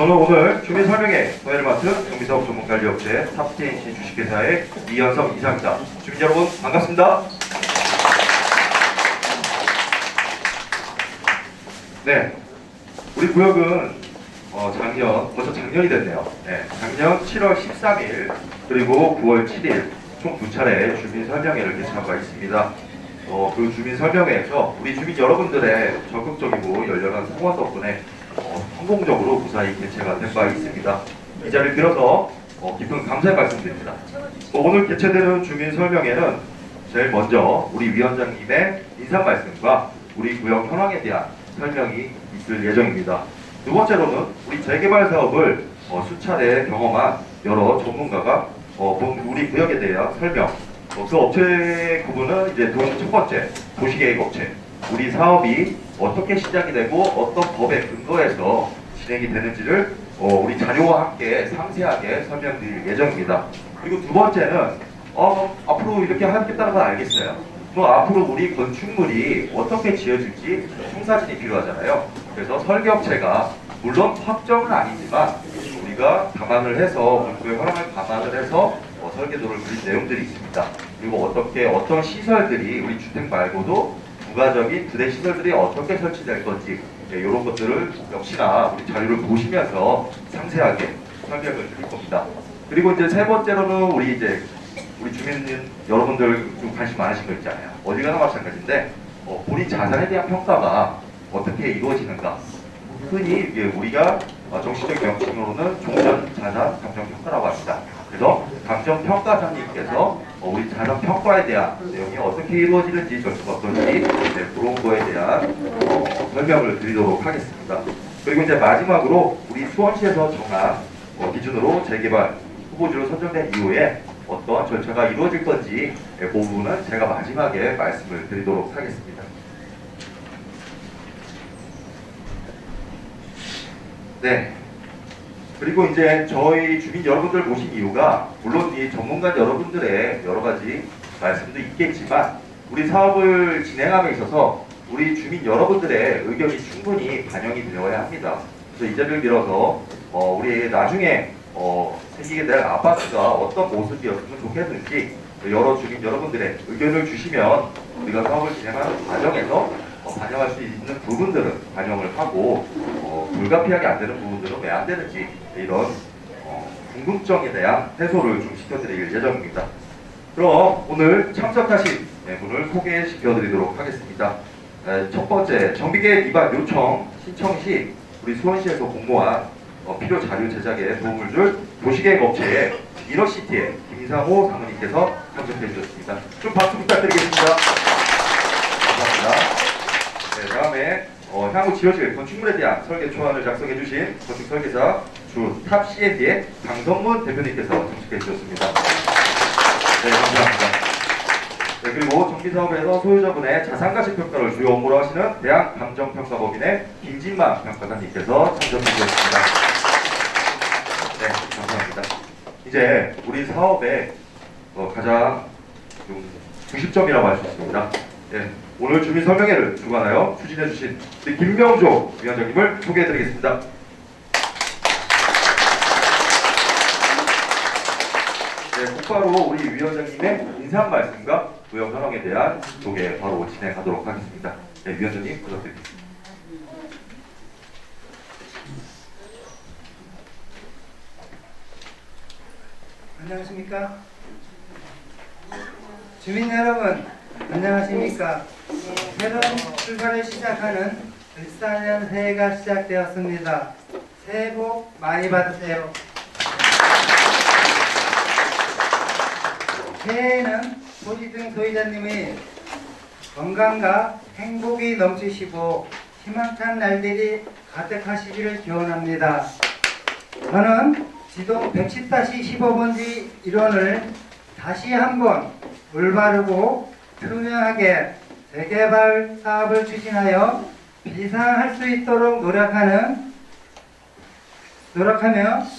저는 오늘 주민 설명회 서해를 맡은 정비사업 전문관리업체 탑스테이시 주식회사의 이현석 이사입니다. 주민 여러분 반갑습니다. 네, 우리 구역은 벌써 작년이 됐네요. 네, 작년 7월 13일 그리고 9월 7일 총 2차례 주민 설명회를 개최한 바 있습니다. 그 주민 설명회에서 우리 주민 여러분들의 적극적이고 열렬한 성원 덕분에 성공적으로 무사히 개최가 된 바 있습니다. 이 자리를 빌어서 깊은 감사의 말씀드립니다. 오늘 개최되는 주민 설명회는 제일 먼저 우리 위원장님의 인사 말씀과 우리 구역 현황에 대한 설명이 있을 예정입니다. 두 번째로는 우리 재개발 사업을 수차례 경험한 여러 전문가가 본 우리 구역에 대한 설명, 그 업체 구분은 이제 첫 번째 도시계획업체, 우리 사업이 어떻게 시작이 되고 어떤 법에 근거해서 진행이 되는지를 우리 자료와 함께 상세하게 설명드릴 예정입니다. 그리고 두 번째는 앞으로 이렇게 하겠다는 건 알겠어요. 또 앞으로 우리 건축물이 어떻게 지어질지 청사진이 필요하잖아요. 그래서 설계업체가 물론 확정은 아니지만 우리가 감안을 해서 문구의 허락을 감안을 해서 설계도를 그린 내용들이 있습니다. 그리고 어떤 시설들이 우리 주택 말고도 부가적인 부대 시설들이 어떻게 설치될 건지 이런 것들을 역시나 우리 자료를 보시면서 상세하게 설명을 드릴 겁니다. 그리고 이제 세 번째로는 우리 주민 여러분들 좀 관심 많으신 거 있잖아요. 어디 가나 마찬가지인데 본인 자산에 대한 평가가 어떻게 이루어지는가. 흔히 우리가 정치적 명칭으로는 종전 자산 감정 평가라고 합니다. 그래서 감정 평가사님께서 우리 자산 평가에 대한 내용이 어떻게 이루어지는지 절차가 어떤지 그런 거에 대한 설명을 드리도록 하겠습니다. 그리고 이제 마지막으로 우리 수원시에서 정한 기준으로 재개발 후보지로 선정된 이후에 어떤 절차가 이루어질 건지 그 부분은 제가 마지막에 말씀을 드리도록 하겠습니다. 네. 그리고 이제 저희 주민 여러분들 모신 이유가 물론 이 전문가 여러분들의 여러 가지 말씀도 있겠지만 우리 사업을 진행함에 있어서 우리 주민 여러분들의 의견이 충분히 반영이 되어야 합니다. 그래서 이 자리를 빌어서 우리 나중에 생기게 될 아파트가 어떤 모습이었으면 좋겠는지 여러 주민 여러분들의 의견을 주시면 우리가 사업을 진행하는 과정에서 반영할 수 있는 부분들은 반영을 하고 불가피하게 안 되는 부분들은 왜 안 되는지 이런 궁금증에 대한 해소를 좀 시켜드릴 예정입니다. 그럼 오늘 참석하신 분을 소개시켜드리도록 하겠습니다. 첫 번째, 정비계획 위반 요청 신청 시 우리 수원시에서 공모한 필요 자료 제작에 도움을 줄 도시계획업체의 이너시티의 김상호 사무님께서 참석해 주셨습니다. 좀 박수 부탁드리겠습니다. 감사합니다. 네, 다음에 향후 지어질 건축물에 대한 설계 초안을 작성해 주신 건축 설계사 주 탑 C&D의 강성문 대표님께서 참석해 주셨습니다. 네, 감사합니다. 네, 그리고 정비사업에서 소유자분의 자산가치 평가를 주요 업무로 하시는 대한감정평가법인의 김진만 평가사님께서 참석해 주셨습니다. 네, 감사합니다. 이제 우리 사업의 가장 좀 중심점이라고 할 수 있습니다. 네, 오늘 주민 설명회를 주관하여 추진해주신 우리 김명조 위원장님을 소개해드리겠습니다. 네, 곧바로 우리 위원장님의 인사 말씀과 구역 현황에 대한 소개 바로 진행하도록 하겠습니다. 네, 위원장님 부탁드립니다. 안녕하십니까? 주민 여러분, 안녕하십니까? 새로운 출발을 시작하는 을사년 새해가 시작되었습니다. 새해 복 많이 받으세요. 새해에는 토지 등 소유자님의 건강과 행복이 넘치시고 희망찬 날들이 가득하시기를 기원합니다. 저는 지동 110-15번지 일원을 다시 한번 올바르고 투명하게 재개발 사업을 추진하여 비상할 수 있도록 노력하며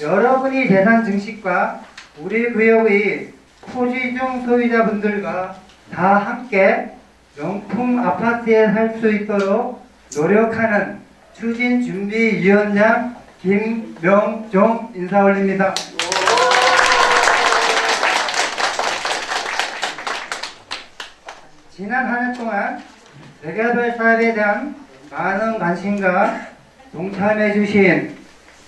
여러분이 재산 증식과 우리 구역의 토지중 소유자분들과 다 함께 명품 아파트에 살 수 있도록 노력하는 추진준비위원장 김명종 인사 올립니다. 지난 한 해 동안 재개발 사업에 대한 많은 관심과 동참해 주신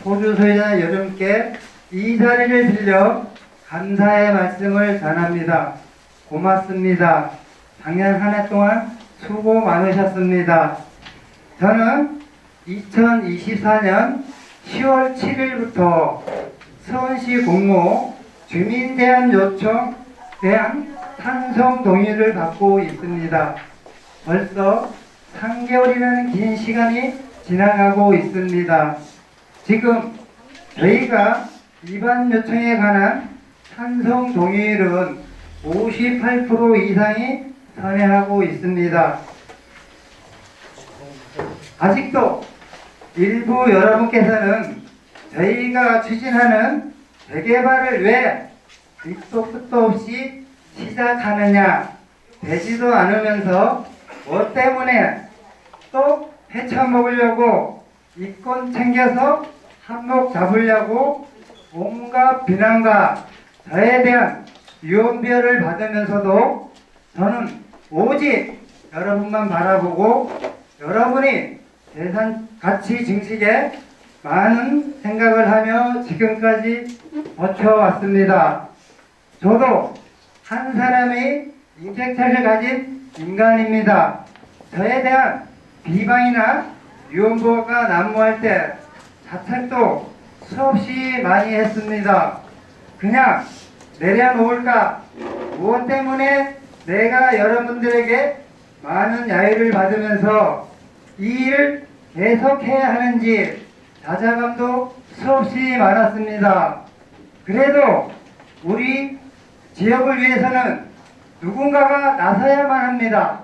소주 소유자 여러분께 이 자리를 빌려 감사의 말씀을 전합니다. 고맙습니다. 작년 한 해 동안 수고 많으셨습니다. 저는 2024년 10월 7일부터 서울시 공모 주민대안 요청 대한 찬성 동의를 받고 있습니다. 벌써 3개월이라는 긴 시간이 지나가고 있습니다. 지금 저희가 이반 요청에 관한 찬성 동의율은 58% 이상이 선회하고 있습니다. 아직도 일부 여러분께서는 저희가 추진하는 재개발을 왜 밑도 끝도 없이 시작하느냐, 되지도 않으면서 뭐 때문에 또 헤쳐먹으려고 이권 챙겨서 한몫 잡으려고 온갖 비난과 저에 대한 유언비어를 받으면서도 저는 오직 여러분만 바라보고 여러분이 재산 가치 증식에 많은 생각을 하며 지금까지 버텨왔습니다. 저도 한 사람의 인격체를 가진 인간입니다. 저에 대한 비방이나 유언부가 난무할 때 자책도 수없이 많이 했습니다. 그냥 내려놓을까? 무엇 때문에 내가 여러분들에게 많은 야유를 받으면서 이 일을 계속해야 하는지 자자감도 수없이 많았습니다. 그래도 우리 지역을 위해서는 누군가가 나서야만 합니다.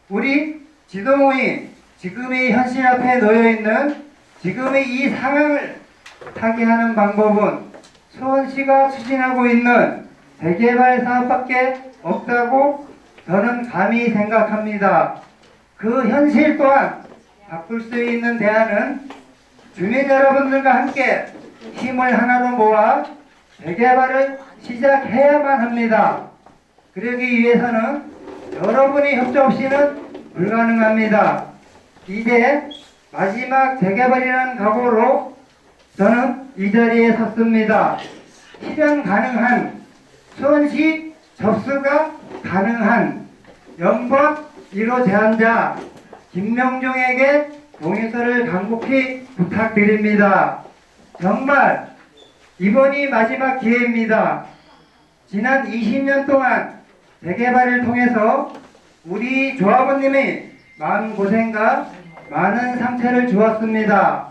우리 지도모임, 지금의 현실 앞에 놓여있는 지금의 이 상황을 타개하는 방법은 수원시가 추진하고 있는 재개발 사업밖에 없다고 저는 감히 생각합니다. 그 현실 또한 바꿀 수 있는 대안은 주민 여러분들과 함께 힘을 하나로 모아 재개발을 시작해야만 합니다. 그러기 위해서는 여러분의 협조 없이는 불가능합니다. 이제 마지막 재개발이라는 각오로 저는 이 자리에 섰습니다. 실현 가능한 수원시 접수가 가능한 연번 1호 제안자 김명종에게 동의서를 간곡히 부탁드립니다. 정말 이번이 마지막 기회입니다. 지난 20년 동안 재개발을 통해서 우리 조합원님이 마음고생과 많은 상처를 주었습니다.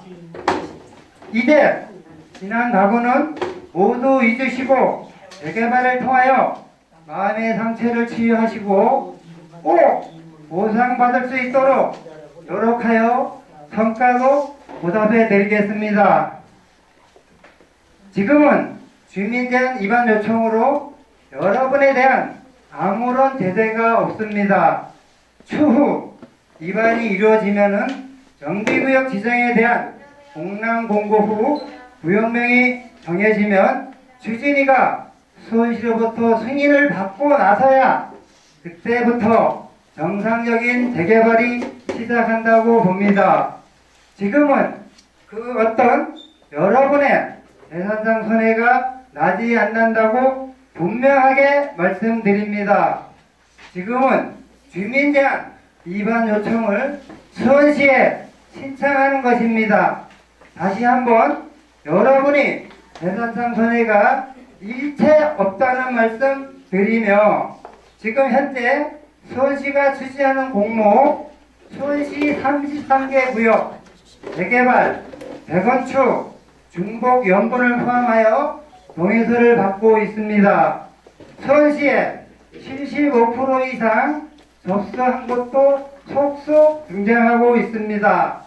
이제 지난 과거는 모두 잊으시고 재개발을 통하여 마음의 상처를 치유하시고 꼭 보상받을 수 있도록 노력하여 성과로 보답해 드리겠습니다. 지금은 주민제한 이반 요청으로 여러분에 대한 아무런 제재가 없습니다. 추후 이반이 이루어지면은 정비구역 지정에 대한 공람 공고 후 구역명이 정해지면 추진위가 수원시로부터 승인을 받고 나서야 그때부터 정상적인 재개발이 시작한다고 봅니다. 지금은 그 어떤 여러분의 재산상 손해가 나지 않는다고 분명하게 말씀드립니다. 지금은 주민제한 이반 요청을 수원시에 신청하는 것입니다. 다시 한번 여러분이 재산상 손해가 일체 없다는 말씀 드리며 지금 현재 수원시가 추진하는 공모 수원시 33개 구역 재개발, 재건축, 중복 연분을 포함하여 동의서를 받고 있습니다. 수원시에 75% 이상 접수한 곳도 속속 등장하고 있습니다.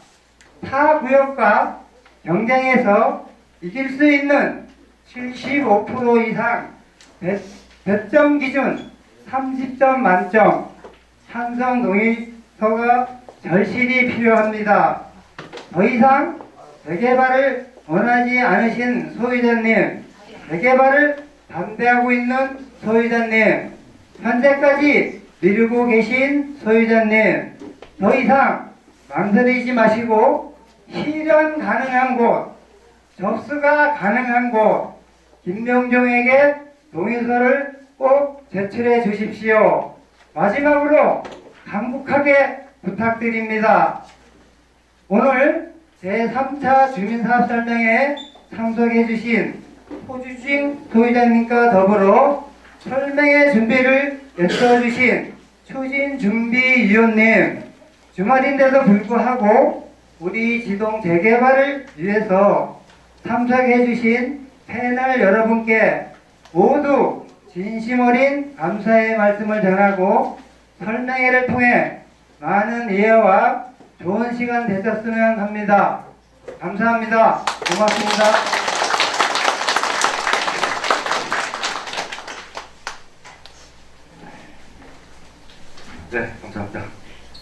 타 구역과 경쟁해서 이길 수 있는 75% 이상 100점 기준 30점 만점 찬성 동의서가 절실히 필요합니다. 더 이상 재개발을 원하지 않으신 소유자님, 재개발을 반대하고 있는 소유자님, 현재까지 미루고 계신 소유자님, 더 이상 망설이지 마시고 실현 가능한 곳, 접수가 가능한 곳, 김명종에게 동의서를 꼭 제출해 주십시오. 마지막으로 간곡하게 부탁드립니다. 오늘 제3차 주민사업 설명에 참석해 주신 호주진 소유자님과 더불어 설명의 준비를 애써주신 추진준비위원님, 주말인데도 불구하고 우리 지동 재개발을 위해서 참석해 주신 패널 여러분께 모두 진심 어린 감사의 말씀을 전하고 설명회를 통해 많은 이해와 좋은 시간 되셨으면 합니다. 감사합니다. 고맙습니다. 네, 감사합니다.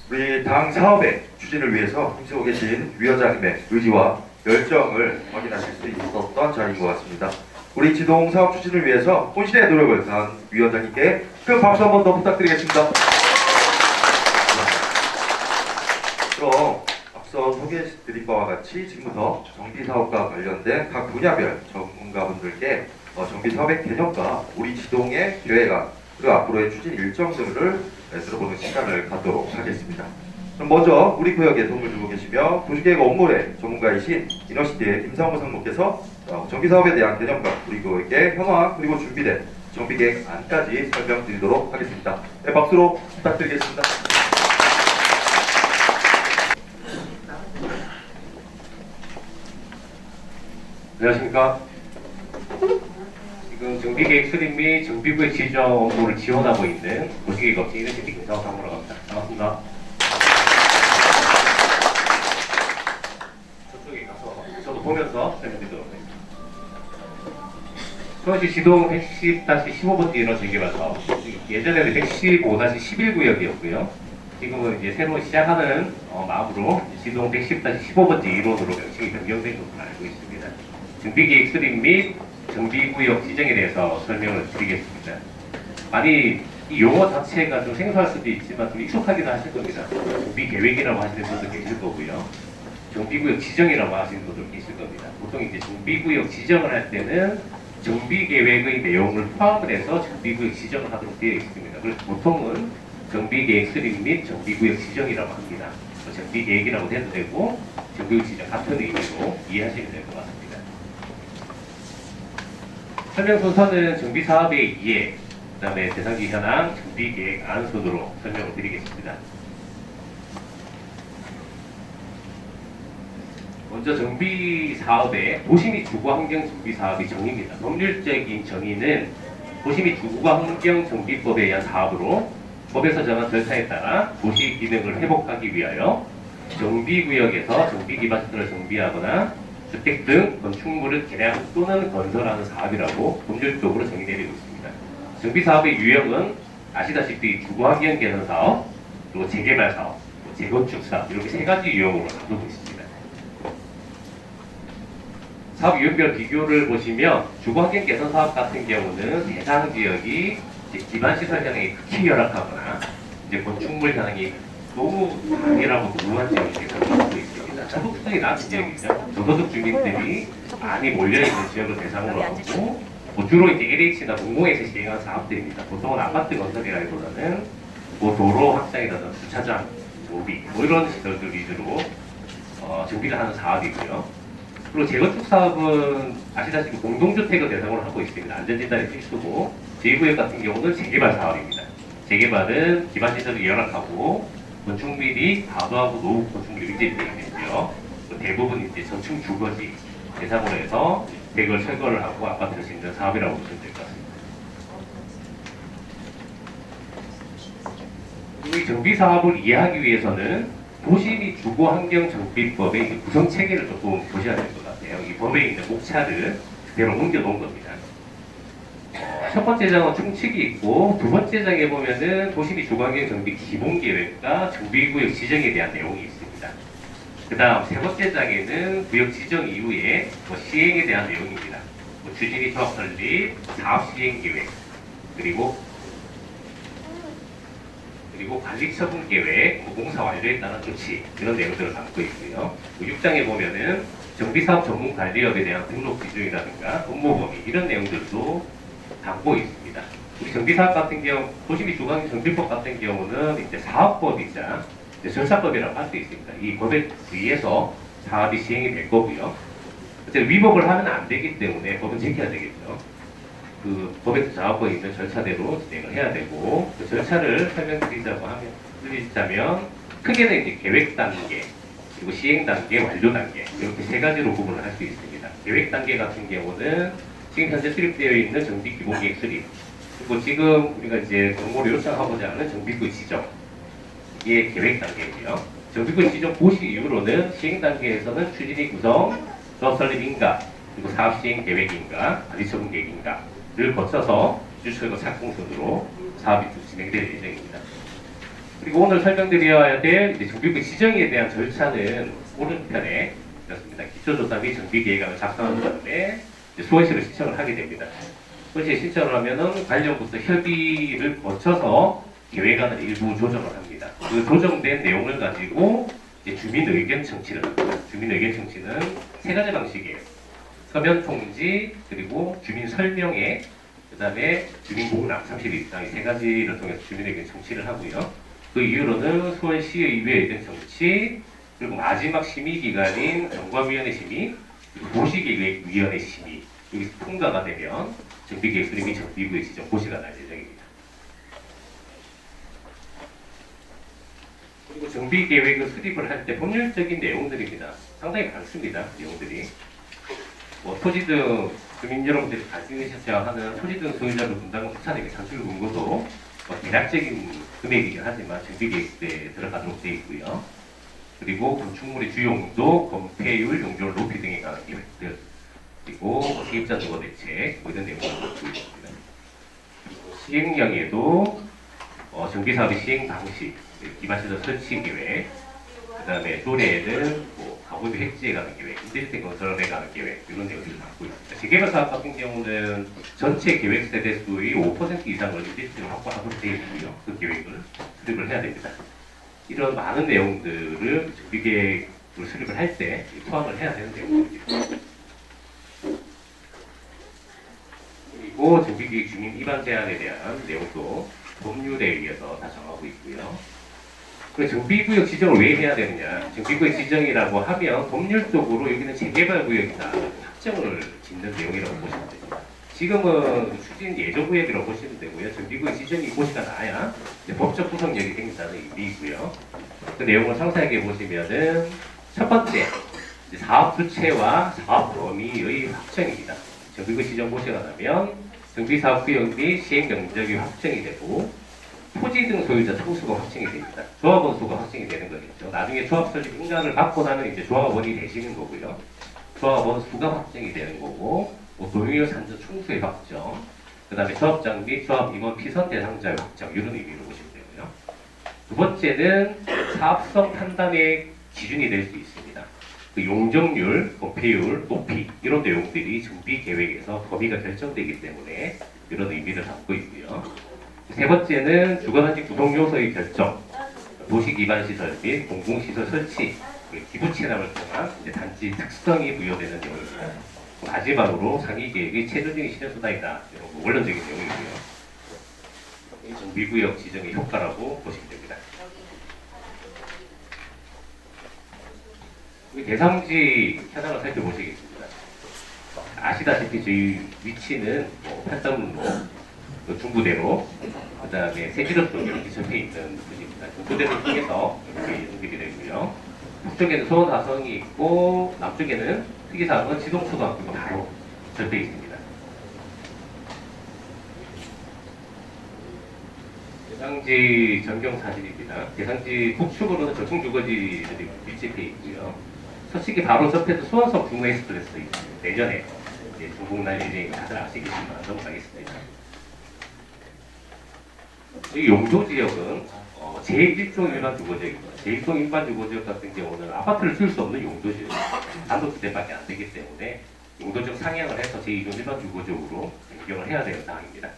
우리 당 사업의 추진을 위해서 힘쓰고 계신 위원장님의 의지와 열정을 확인하실 수 있었던 자리인 것 같습니다. 우리 지동 사업 추진을 위해서 혼신의 노력을 다한 위원장님께 큰 박수 한 번 더 부탁드리겠습니다. 그럼 앞서 소개해드린 바와 같이 지금부터 정비사업과 관련된 각 분야별 전문가분들께 정비사업의 개념과 우리 지동의 계획안 그리고 앞으로의 추진 일정 등을 들어보는 시간을 갖도록 하겠습니다. 그럼 먼저 우리 구역에 도움을 주고 계시며 도시계획 업무의 전문가이신 이너시티의 김상호 상무께서 정비사업에 대한 개념과 우리 구역의 현황 그리고 준비된 정비계획안까지 설명드리도록 하겠습니다. 네, 박수로 부탁드리겠습니다. 안녕하십니까. 지금 정비계획 수립 및 정비구역 지정 업무를 지원하고 있는 도시계획 업체 이너시티 김상호 상무라고 합니다. 반갑습니다. 저쪽에 가서 저도 보면서 설명드리도록 하겠습니다. 서울시 지동 110-15번지 재개발 사업. 예전에는 115-11구역이었고요. 지금은 이제 새로 시작하는 마음으로 지동 110-15번지 1호도로 명칭이 변경된 것으로 알고 있습니다. 정비계획 수립 및 정비구역 지정에 대해서 설명을 드리겠습니다. 많이 이 용어 자체가 좀 생소할 수도 있지만 좀 익숙하기도 하실 겁니다. 정비계획이라고 하시는 분도 계실 거고요. 정비구역 지정이라고 하시는 분도 계실 겁니다. 보통 이제 정비구역 지정을 할 때는 정비계획의 내용을 포함을 해서 정비구역 지정을 하도록 되어 있습니다. 그래서 보통은 정비계획 수립 및 정비구역 지정이라고 합니다. 정비계획이라고 해도 되고 정비구역 지정 같은 의미로 이해하시면 될 것 같습니다. 설명 순서는 정비사업의 이해, 그 다음에 대상지 현황, 정비계획 안 순으로 설명을 드리겠습니다. 먼저 정비사업의 도시 및 주거환경 정비사업의 정의입니다. 법률적인 정의는 도시 및 주거환경 정비법에 의한 사업으로 법에서 정한 절차에 따라 도시 기능을 회복하기 위하여 정비구역에서 정비기반시설을 정비하거나 주택 등 건축물을 개량 또는 건설하는 사업이라고 법률적으로 정의 내리고 있습니다. 정비사업의 유형은 아시다시피 주거환경 개선 사업, 그리고 재개발 사업, 재건축 사업 이렇게 세 가지 유형으로 나누고 있습니다. 사업 유형별 비교를 보시면 주거환경 개선 사업 같은 경우는 대상 지역이 기반시설 현황이 극히 열악하거나 이제 건축물 현황이 너무 강렬하고 노후한 지역이 대상으로 있습니다. 소득성이 낮은 지역이죠. 저소득 주민들이 많이 몰려있는 지역을 대상으로 하고 주로 이제 LH나 공공에서 시행한 사업들입니다. 보통은 아파트 건설이라기보다는 도로 확장이라든지 주차장, 모비 이런 시설들 위주로 정비를 하는 사업이고요. 그리고 재건축 사업은 아시다시피 공동주택을 대상으로 하고 있습니다. 안전진단이 필수고 제2구역 같은 경우는 재개발 사업입니다. 재개발은 기반시설이 열악하고 건축물이 과도하고 노후 건축물이 밀집되어 있고요. 대부분 이제 전층 주거지 대상으로 해서 대걸 철거를 하고 아파트를 짓는 사업이라고 보시면 될 것 같습니다. 그리고 이 정비 사업을 이해하기 위해서는 도시 및 주거환경 정비법의 구성 체계를 조금 보셔야 될 것 같아요. 이 법에 있는 목차를 그대로 옮겨놓은 겁니다. 첫 번째 장은 충칙이 있고 두 번째 장에 보면은 도시 및 주거환경 정비 기본계획과 정비구역 지정에 대한 내용이 있습니다. 그 다음 세 번째 장에는 구역 지정 이후에 시행에 대한 내용입니다. 추진위 조합 설립, 사업 시행 계획, 그리고 관리 처분 계획, 공사 완료에 따른 조치 이런 내용들을 담고 있고요. 6장에 보면은 정비사업 전문 관리업에 대한 등록 기준이라든가 업무 범위 이런 내용들도 담고 있습니다. 우리 정비사업 같은 경우 도시미 주관 정비법 같은 경우는 이제 사업법이자 이제 절차법이라고 할 수 있습니다. 이 법에 의해서 사업이 시행이 될 거고요. 어쨌든 위법을 하면 안 되기 때문에 법은 지켜야 되겠죠. 그 법에서 작업법에 있는 절차대로 진행을 해야 되고 그 절차를 설명드리자면 크게는 이제 계획 단계 그리고 시행 단계, 완료 단계 이렇게 세 가지로 구분을 할 수 있습니다. 계획 단계 같은 경우는 지금 현재 수립되어 있는 정비 기본계획 수립 그리고 지금 우리가 이제 공모를 요청하고자 하는 정비구 지정 이게 계획 단계이고요. 정비구 지정 보시 이후로는 시행 단계에서는 추진위 구성, 조합 설립 인가 그리고 사업 시행 계획 인가, 관리 처분 계획 인가를 거쳐서 주철과 착공 순으로 사업이 쭉 진행될 예정입니다. 그리고 오늘 설명드려야 될 이제 정비구 지정에 대한 절차는 오른편에 있습니다. 기초조사 및 정비계획안을 작성한 다음에 수원시를 신청을 하게 됩니다. 수원시에 신청을 하면은 관련부서 협의를 거쳐서 계획안을 일부 조정을 합니다. 그 조정된 내용을 가지고 이제 주민 의견 청취를 합니다. 주민 의견 청취는 세 가지 방식이에요. 서면 통지 그리고 주민 설명회 그다음에 주민 공람 30일 이상 이 세 가지를 통해서 주민 의견 청취를 하고요. 그 이후로는 수원시의회 의견 청취 그리고 마지막 심의 기관인 정관위원회 심의 그리고 도시계획위원회 심의 여기서 통과가 되면 정비계획 수립 및 정비구의 지정 고시가 날 예정입니다. 그리고 정비계획을 수립을 할 때 법률적인 내용들입니다. 상당히 많습니다. 내용들이. 토지 등 주민 여러분들이 관심이셔야 하는 토지 등 소유자를 분담 협찬액의 산출 근거도 대략적인 금액이긴 하지만 정비계획에 들어가도록 되어 있고요. 그리고 건축물의 주용도, 건폐율, 용적률 높이 등에 관한 계획들 그리고 세입자 주거 대책 이런 내용을 갖고 있습니다. 그리고 시행령에도 정비사업의 시행 방식, 기반시설 설치 계획, 그 다음에 조례에는 가구비 획지에 관한 계획, 임대주택 건설에 관한 계획 이런 내용들을 갖고 있습니다. 재개발 사업 같은 경우는 전체 계획 세대 수의 5% 이상을 임대주택을 확보하도록 되어 있고요. 그 계획을 수립을 해야 됩니다. 이런 많은 내용들을 정비계획을 수립을 할 때 포함을 해야 되는 내용들입니다. 그리고 정비계획 주민 위반 제한에 대한 내용도 법률에 의해서 다 정하고 있고요. 그 정비구역 지정을 왜 해야 되느냐? 정비구역 지정이라고 하면 법률적으로 여기는 재개발 구역이다 확정을 짓는 내용이라고 보시면 됩니다. 지금은 추진 예정 구역이라고 보시면 되고요. 정비구역 지정이 고시가 나야 법적 구성력이 생긴다는 의미이고요. 그 내용을 상세하게 보시면은 첫 번째 사업 주체와 사업 범위의 확정입니다. 정비구역 지정 고시가 나면 정비사업 구역 및 시행 면적이 확정이 되고 토지 등 소유자 총수가 확정이 됩니다. 조합원 수가 확정이 되는 거겠죠. 나중에 조합 설립 인가를 받고 나면 이제 조합원이 되시는 거고요. 조합원 수가 확정이 되는 거고, 소유료 산정 총수의 확정, 그 다음에 조합장 및 조합 임원 피선 대상자의 확정 이런 의미로 보시면 되고요. 두 번째는 사업성 판단의 기준이 될 수 있습니다. 그 용적률, 건폐율, 높이 이런 내용들이 정비 계획에서 범위가 결정되기 때문에 이런 의미를 담고 있고요. 세 번째는 주거단지 구동 요소의 결정, 도시 기반 시설 및 공공시설 설치, 기부 체납을 통한 단지 특성이 부여되는 내용입니다. 마지막으로 상위 계획의 최종적인 실현 수단이다. 이런 원론적인 내용이고요. 이 정비구역 지정의 효과라고 보시면 됩니다. 대상지 현황을 살펴보시겠습니다. 아시다시피 저희 위치는 팔당로 중부대로, 그 다음에 세지로 쪽 이렇게 접해 있는 곳입니다. 중부대를 통해서 이렇게 연결이 되고요. 북쪽에는 소원 화성이 있고, 남쪽에는 특이사항은 지동초등학교가 바로 접해 있습니다. 대상지 전경 사진입니다. 대상지 북측으로는 저층주거지들이 밀집해 있고요. 서쪽이 바로 접해서 수원성 중앙에스프레소 있습니다. 내년에 중국 날 예정이 다들 아시겠지만 넘어가겠습니다. 이 용도 지역은 제1종 일반 주거지역입니다. 제1종 일반 주거지역 같은 경우는 아파트를 지을 수 없는 용도 지역, 단독주택밖에 안 되기 때문에 용도적 상향을 해서 제2종 일반 주거지역으로 변경을 해야 되는 사항입니다.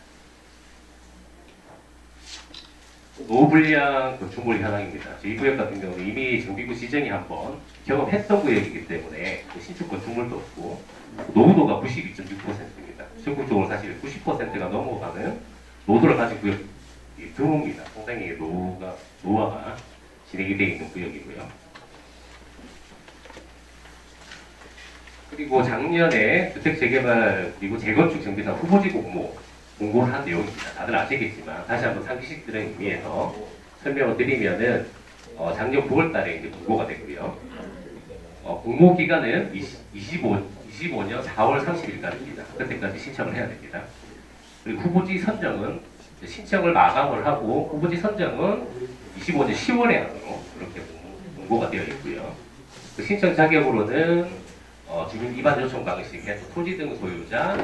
노후불량 건축물 현황입니다. 제2구역 같은 경우는 이미 정비구 시정이 한번 경험했던 구역이기 때문에 신축 건축물도 없고 노후도가 92.6%입니다. 전국적으로 사실 90%가 넘어가는 노후를 가진 구역이 드뭅니다. 상당히 노후화가 진행이 되어 있는 구역이고요. 그리고 작년에 주택 재개발 그리고 재건축 정비사 후보지 공고를 한 내용입니다. 다들 아시겠지만 다시 한번 상기시키는 의미에서 설명을 드리면은 작년 9월달에 이제 공고가 됐고요. 공모 기간은 25년 4월 30일까지입니다. 그때까지 신청을 해야 됩니다. 그리고 후보지 선정은 신청을 마감을 하고 후보지 선정은 25년 10월에 하도록 그렇게 공고가 되어 있고요. 그 신청 자격으로는 주민 위반 요청 방식에서 토지 등 소유자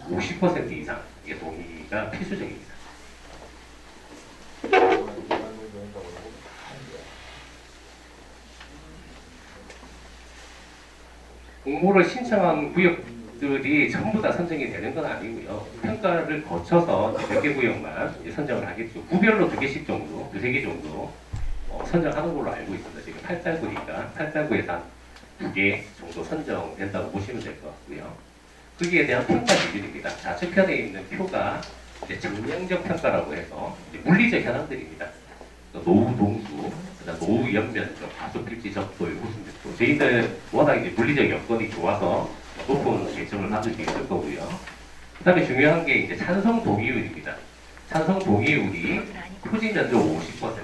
50% 이상 의 동의가 필수적입니다. 공모를 신청한 구역들이 전부 다 선정이 되는 건 아니고요. 평가를 거쳐서 몇 개 구역만 선정을 하겠죠. 구별로 2개씩 정도, 2-3개 정도 선정하는 걸로 알고 있습니다. 지금 8달구니까 8달구에서 한 2개 정도 선정된다고 보시면 될 것 같고요. 거기에 대한 평가 기준입니다. 좌측편에 있는 표가 이제 정량적 평가라고 해서 이제 물리적 현황들입니다. 노후 동수, 그다음 노후 연면적, 가속 필지 적도율, 호수密. 저희는 워낙 이제 물리적 여건이 좋아서 높은 개점을 받을 수 있을 거고요. 그다음에 중요한 게 이제 찬성 동의율입니다. 찬성 동의율이 토지 면적 50%,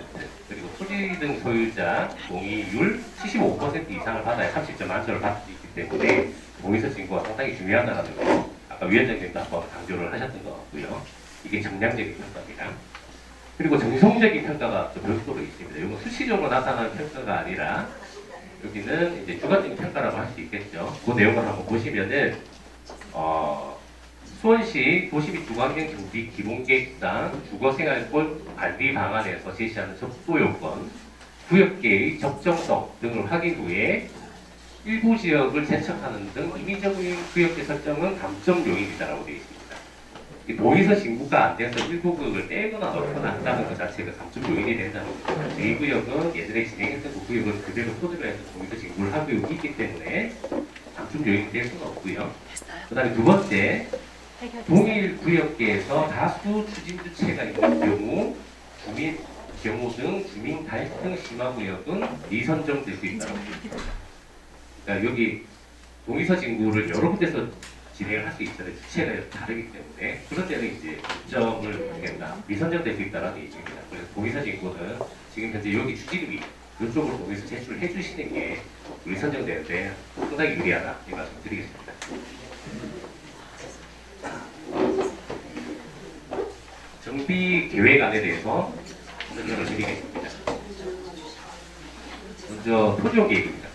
그리고 토지 등 소유자 동의율 75% 이상을 받아야 30점 만점을 받을 수 있기 때문에 동의서 진구가 상당히 중요하다는 거 아까 위원장님도 한번 강조를 하셨던 것 같고요. 이게 정량적인 평가입니다. 그리고 정성적인 평가가 또 별도로 있습니다. 이건 수치적으로 나타나는 평가가 아니라 여기는 이제 주관적인 평가라고 할 수 있겠죠. 그 내용을 한번 보시면은 수원시 도시및 주거환경 정비 기본계획상 주거생활권 관리 방안에서 제시하는 접수 요건, 구역계의 적정성 등을 확인 후에 일부 지역을 제척하는 등 임의적인 구역계 설정은 감점 요인이다라고 되어 있습니다. 동의서 신고가 안 돼서 일부 구역을 떼거나 넣거나 한다는 것 자체가 감점 요인이 된다는 거죠. 이 구역은 예전에 진행했던 그 구역은 그대로 토대로 해서 동의서 신고를 하고 있기 때문에 감점 요인이 될 수는 없고요. 그 다음에 두 번째, 동일 구역계에서 다수 추진주체가 있는 경우 등 주민 갈등 심화 구역은 미선정될 수 있다고 합니다. 그러니까 여기 동의서 진구를 여러 군데서 진행을 할 수 있잖아요. 주체가 다르기 때문에 그럴 때는 이제 점을 모르겠다 미선정될 수 있다는 얘기입니다. 그래서 동의서 진구는 지금 현재 여기 추진위 이쪽으로 동의서 제출을 해주시는 게 우리 선정되는데 상당히 유리하다 이 말씀 드리겠습니다. 정비 계획안에 대해서 설명을 드리겠습니다. 먼저 토지용 계획입니다.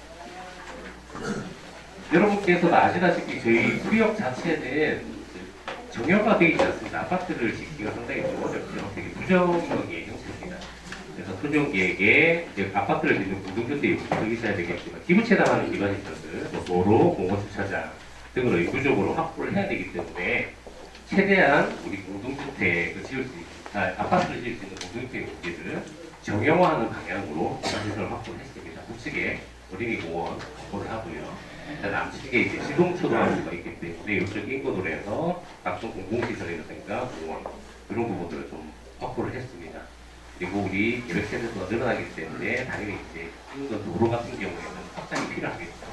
여러분께서도 아시다시피 저희 구역 자체는 정형화되어 있지 않습니다. 아파트를 짓기가 상당히 좀 어렵죠. 되게 부정형의 형태입니다. 그래서 토지용 계획에 이제 아파트를 짓는 공동주택이 있어야 되겠지만 기부채당하는 기반시설들, 뭐 도로, 공공주차장 등을 의무적으로 확보를 해야 되기 때문에 최대한 우리 공동주택을 지을 수 있는, 아파트를 지을 수 있는 공동주택 용지를 정형화하는 방향으로 기반시설을 확보를 했습니다. 북측에 어린이공원 확보를 하고요. 남측에 이제 시동초등학교가 있기 때문에 이쪽 인근으로 해서 각종 공공시설이라든가 공원 그런 부분들을 좀 확보를 했습니다. 그리고 우리 계획세대수가 늘어나기 때문에 당연히 이제 인근 도로 같은 경우에는 확장이 필요하겠죠.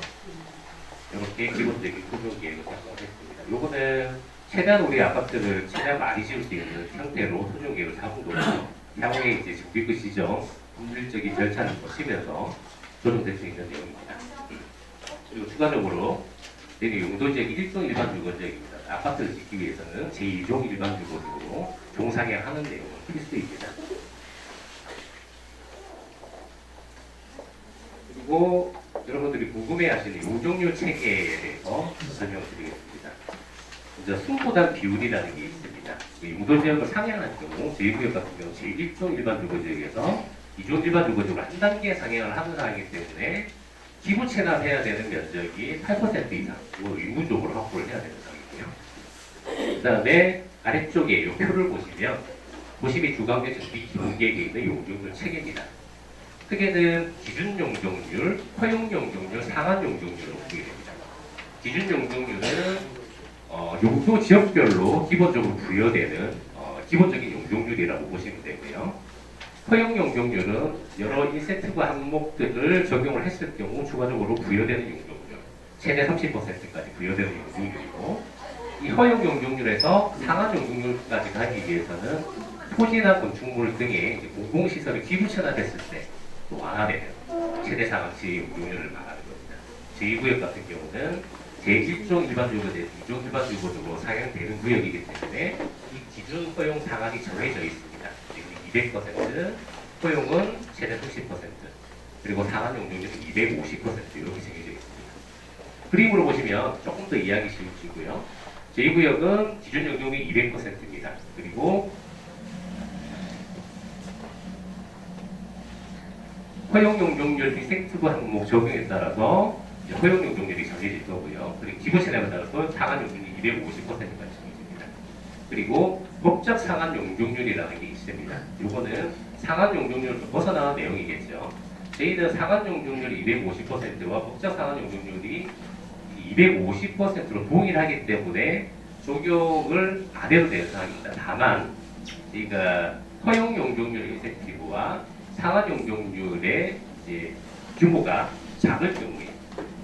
이렇게 기본적인 구조 계획을 작성했습니다. 요거는 최대한 우리 아파트를 최대한 많이 지을 수 있는 형태로 토종 계획을 잡은 거고 향후에 이제 정비구 시정 법률적인 절차를 거치면서 조정될 수 있는 내용입니다. 그리고 추가적으로 내리 용도지역 1종 일반 주거지역입니다. 아파트를 짓기 위해서는 제2종 일반 주거지역으로 종상향하는 내용은 필수입니다. 그리고 여러분들이 궁금해하시는 용적률 체계에 대해서 설명을 드리겠습니다. 먼저 승부단 비율이라는 게 있습니다. 용도 지역을 상향할 경우 제2구역 같은 경우 제1종 일반 주거지역에서 2종 일반 주거지역으로 한 단계 상향을 하는 사항이기 때문에 기부 체납해야 되는 면적이 8% 이상 이거 의무적으로 확보를 해야 되는 상황이고요. 그 다음에 아래쪽에 이 표를 보시면 도시및 주거환경 정비 기본계획에 있는 용적률 체계입니다. 크게는 기준 용적률, 허용 용적률, 상한 용적률로 보게 됩니다. 기준 용적률은 용도 지역별로 기본적으로 부여되는 기본적인 용적률이라고 보시면 되고요. 허용 용적률은 여러 인센티브 항목들을 적용을 했을 경우 추가적으로 부여되는 용적률, 최대 30%까지 부여되는 용적률이고, 이 허용 용적률에서 상한 용적률까지 가기 위해서는 토지나 건축물 등의 공공시설이 기부 체납했을 때 또 완화되는 최대 상한치 용적률을 말하는 겁니다. 제2구역 같은 경우는 제1종 일반주거제, 2종 일반주거제로 상향되는 구역이기 때문에 이 기준 허용 상한이 정해져 있습니다. 200%, 허용은 최대 30%, 그리고 상한 용적률은 250% 이렇게 정해져 있습니다. 그림으로 보시면 조금 더 이해하기 쉬우시고요. 제2구역은 기준 용적률이 200%입니다. 그리고 허용 용적률 인센티브 항목 적용에 따라서 허용 용적률이 정해질 거고요. 그리고 기부 체납에 따라서 상한 용적률이 250%까지 정해집니다. 그리고 법적 상한 용적률이라는 게 있습니다. 이거는 상한 용적률을 벗어나는 내용이겠죠. 저희는 상한 용적률이 250%와 법적 상한 용적률이 250%로 동일하기 때문에 적용을 안 해도 되는 상황입니다. 다만 저희가 허용 용적률 인센티브와 상한 용적률의 이제 규모가 작을 경우에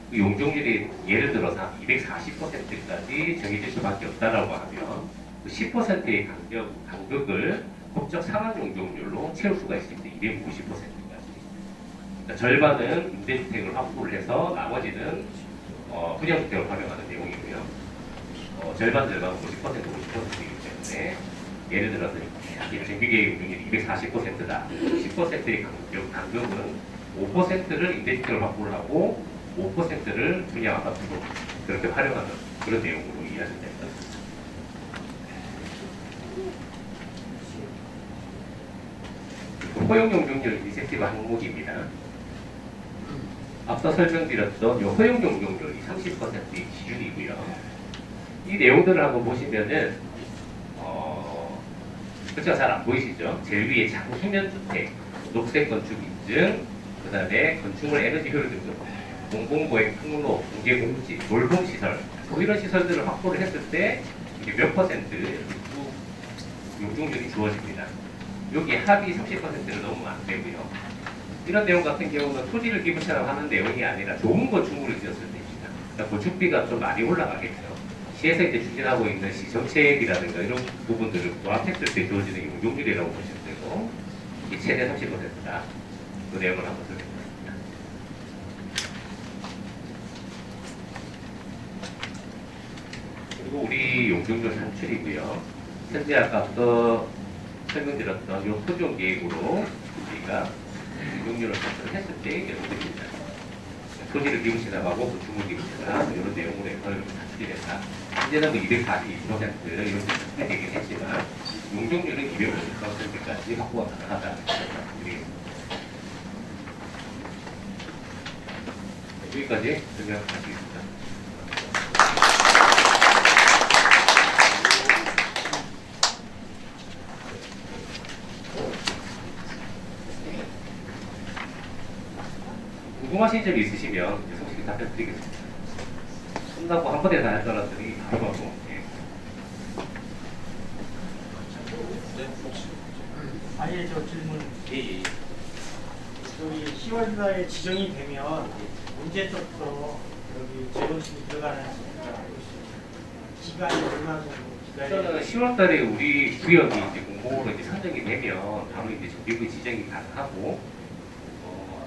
그 용적률이 예를 들어서 240%까지 정해질 수밖에 없다라고 하면 그 10%의 간격을 법적 상한 용적률로 채울 수가 있습니다. 250%까지. 그러니까 절반은 임대주택을 확보를 해서 나머지는 분양주택을 활용하는 내용이고요. 절반 50%이기 때문에 예를 들어서 정비계획 용적률이 240%다. 10%의 간격은 5%를 임대주택을 확보를 하고 5%를 분양 아파트로 그렇게 활용하는 그런 내용으로 이해하시면 됩니다. 허용 용적률 인센티브 항목입니다. 앞서 설명드렸던 이 허용 용적률이 30%의 기준이고요. 이 내용들을 한번 보시면은 글자가 잘 안 보이시죠? 제일 위에 장수면주택, 녹색 건축 인증, 그 다음에 건축물 에너지 효율 등급, 공공보행 통로, 공개공지, 돌봄시설 뭐 이런 시설들을 확보를 했을 때 이게 몇 퍼센트 용적률이 주어집니다. 여기 합이 30%를 넘으면 안 되고요. 이런 내용 같은 경우는 토지를 기부처럼 하는 내용이 아니라 좋은 건축물을 지었을 때입니다. 그러니까 건축비가 좀 많이 올라가겠죠. 시에서 이제 추진하고 있는 시정책이라든가 이런 부분들을 부합했을 때 주어지는 용적률이라고 보시면 되고, 이 최대 30%다. 그 내용을 한번 설명드리겠습니다. 그리고 우리 용적률 산출이고요. 현재 아까 앞서 설명드렸던 이 토종 계획으로 우리가 용적률을 산출을 했을 때의 내용들입니다. 토지를 기부시나가고 건축물 기부시나 이런 내용으로 해서 산출이 된다. 현재는 242% 이렇게 산출되긴 했지만 용적률은 250%까지 확보가 가능하다. 여기까지 설명하시겠습니다. 궁금하신 점이 있으시면 솔직히 답변 드리겠습니다. 끝나고 한 번에 다 할 사람들이 바로 하고. 아예 저 질문. 예. 여기 10월달에 지정이 되면 언제부터 여기 재건축이 들어가는 기간이 얼마 정도 우선은 기간이? 10월 달에 우리 구역이 이제 공모로 이제 선정이 되면 바로 이제 정비구 지정이 가능하고,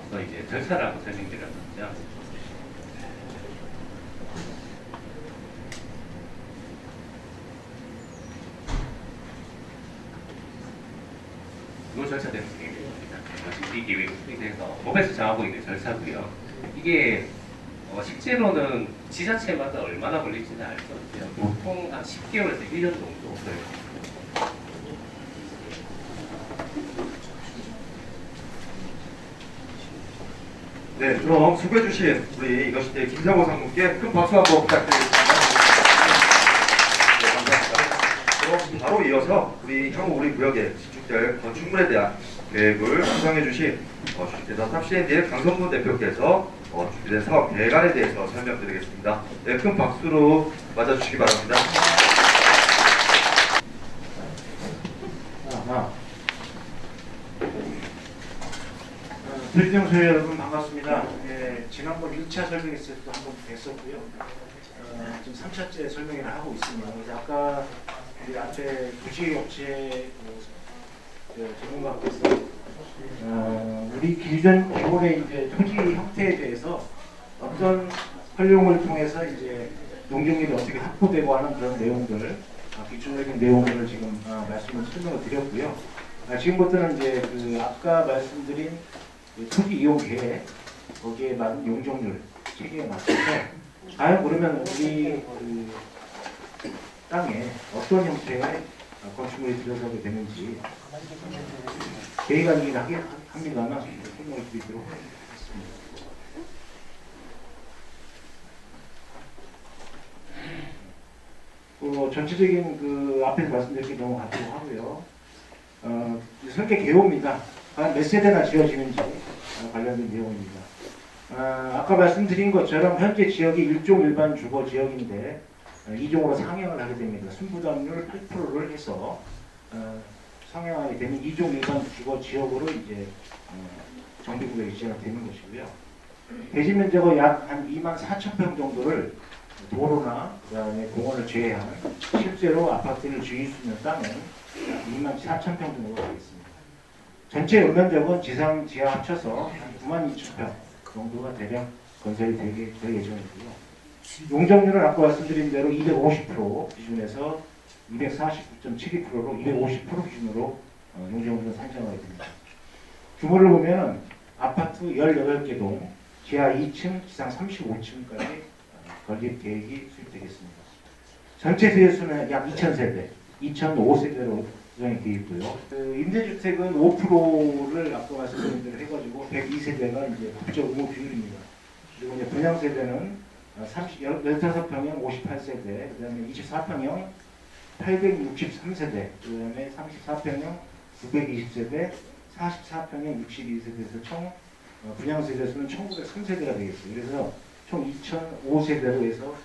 그래서 이제 절차를 한번 설명드렸었죠. 이 절차대로 진행이 됩니다. 정비 계획을 수립해서 법에서 정하고 있는 절차고요. 이게 실제로는 지자체마다 얼마나 걸릴지는 알 수 없어요. 보통 한 10개월에서 1년 정도 걸려요. 네, 그럼 수고해주신 우리 이것이 김상호 상무께 큰 박수 한번 부탁드리겠습니다. 네, 감사합니다. 그럼 바로 이어서 향후 우리 구역에 집중될 건축물에 대한 계획을 구상해주신 주식회사 탑CND의 강성문 대표께서 준비된 사업 대관에 대해서 설명드리겠습니다. 네, 큰 박수로 맞아주시기 바랍니다. 들정 소유 여러분 반갑습니다. 지난번 1차 설명했을 때도 한번 뵀었고요. 지금 3차째 설명을 하고 있습니다. 그래서 아까 우리 앞에 부지업체 전문가께서 우리 기존의 이제 토지 형태에 대해서 어떤 활용을 통해서 이제 농경일이 어떻게 확보되고 하는 그런 내용들, 기초적인 내용들을 지금 말씀을 설명을 드렸고요. 지금부터는 이제 아까 말씀드린 토지 이용 계획, 거기에 맞는 용적률 체계에 맞춰서 과연 그러면 우리 땅에 어떤 형태의 건축물이 들어서게 되는지 계획안이긴 합니다만 설명을 드리도록 하겠습니다. 전체적인 앞에서 말씀드린 게 넘어가도록 하고요. 설계 개요입니다. 과연 몇 세대나 지어지는지 관련된 내용입니다. 아까 말씀드린 것처럼 현재 지역이 1종 일반 주거 지역인데 2종으로 상향을 하게 됩니다. 순부담률 8%를 해서 상향하게 되면 2종 일반 주거 지역으로 이제 정비구역이 지정되는 것이고요. 대지 면적은 약 한 24,000평 정도를 도로나 그다음에 공원을 제외한 실제로 아파트를 지을 수 있는 땅은 약 24,000평 정도가 되겠습니다. 전체 연면적은 지상 지하 합쳐서 한 92,000평 정도가 대략 건설이 될 예정이고요. 용적률은 아까 말씀드린 대로 250% 기준에서 249.72%로 250% 기준으로 용적률을 산정하게 됩니다. 규모를 보면 아파트 18개 동, 지하 2층, 지상 35층까지 건립 계획이 수립되겠습니다. 전체 세대수는 약 2,000세대, 2,005세대로 구성이 되어 있고요. 임대주택은 5%를 아까 말씀드린 대로 해가지고 102세대가 이제 법적 의무 비율입니다. 그리고 이제 분양 세대는 15평형 58세대, 그 다음에 24평형 863세대, 그 다음에 34평형 920세대, 44평형 62세대에서 총 분양 세대수는 1903세대가 되겠습니다. 그래서 총 2005세대로 해서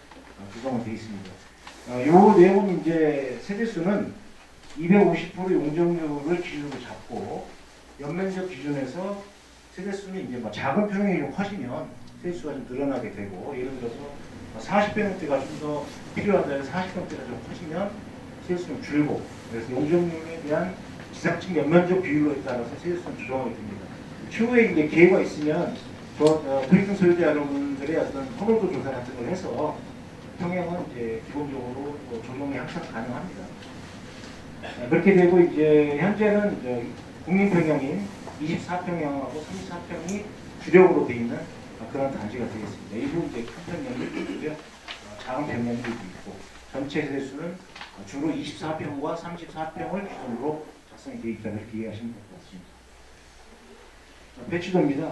구성은 되어 있습니다. 이 내용은 이제 세대수는 250% 용적률을 기준으로 잡고 연면적 기준에서 세대수는 이제 작은 평형이 좀 커지면 세대수가 좀 늘어나게 되고, 예를 들어서 40평대가 좀 더 필요하다 해서 40평대가 좀 커지면 세대수는 줄고, 그래서 용적률에 대한 지상층 연면적 비율에 따라서 세대수는 조정하게 됩니다. 추후에 이제 기회가 있으면 브리핑 소유자 여러분들의 어떤 선호도 조사 같은 걸 해서 평형은 이제 기본적으로 조정이 항상 가능합니다. 그렇게 되고 이제 현재는 이제 국민평형인 24평형하고 34평이 주력으로 되어 있는 그런 단지가 되겠습니다. 일부 이제 큰 평형이 있고요, 작은 평형도 있고, 전체 세대수는 주로 24평과 34평을 기준으로 작성이 되어 있다, 이렇게 이해하시면 될 것 같습니다. 배치도입니다.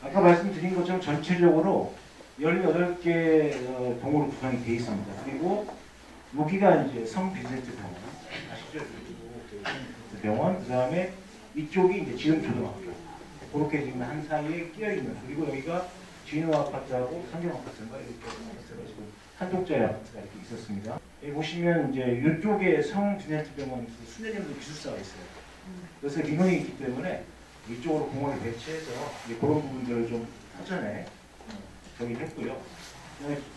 아까 말씀드린 것처럼 전체적으로 18개 동으로 구성이 되어 있습니다. 그리고 여기가 이제 성빈센트 병원, 아시죠? 병원, 그 다음에 이쪽이 이제 지름초등학교, 그렇게 지금 한 사이에 끼어 있는, 그리고 여기가 진우 아파트하고 선경 아파트인가 이렇게 지금 한 동짜리 아파트가 이렇게 있었습니다. 여기 보시면 이제 이쪽에 성빈센트 병원 수녀님들 기숙사가 있어요. 그래서 민원이 있기 때문에 이쪽으로 공원을 배치해서 이제 그런 부분들을 좀 사전에 저기 했고요.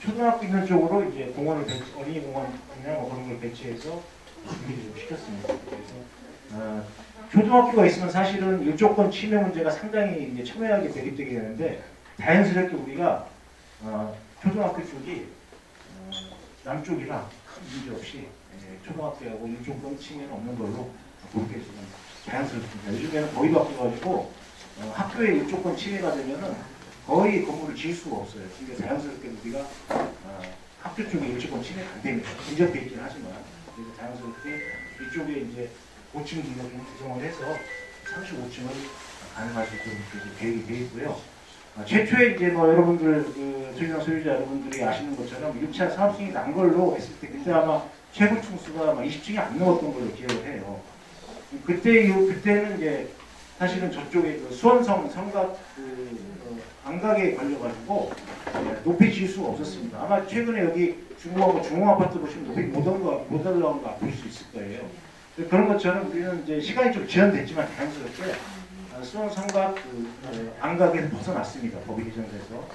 초등학교 있는 쪽으로 이제 공원을 어린이 공원이나 그런 걸 배치해서 준비를 좀 시켰습니다. 그래서 초등학교가 있으면 사실은 일조권 침해 문제가 상당히 이제 첨예하게 대립되게 되는데, 자연스럽게 우리가 초등학교 쪽이 남쪽이라 큰 문제 없이 초등학교하고 일조권 침해는 없는 걸로 그렇게 지금 자연스럽습니다. 요즘에는 거의 바뀌어가지고 학교에 일조권 침해가 되면은 거의 건물을 지을 수가 없어요. 그러니까 자연스럽게 우리가 학교 쪽에 일조권 침해가 안 됩니다. 인정돼 있긴 하지만, 그래서 자연스럽게 이쪽에 이제 5층 기준을 구성을 해서 35층을 가능할 수 있도록 계획이 되어 있고요. 최초에 이제 뭐 여러분들 소유자 소유자 여러분들이 아시는 것처럼 6차 사업승이 난 걸로 했을 때 그때 아마 최고 층수가 20층이 안 넘었던 걸로 기억을 해요. 그때는 이제 사실은 저쪽에 그 수원성 성곽 안각에 걸려가지고 높이 지을 수가 없었습니다. 아마 최근에 여기 중공하고 중공아파트 보시면 높이 못 올라온 거 볼 수 있을 거예요. 그런 것처럼 우리는 이제 시간이 좀 지연됐지만 자연스럽게 수원 성곽 안각에서 벗어났습니다. 법이 개정돼서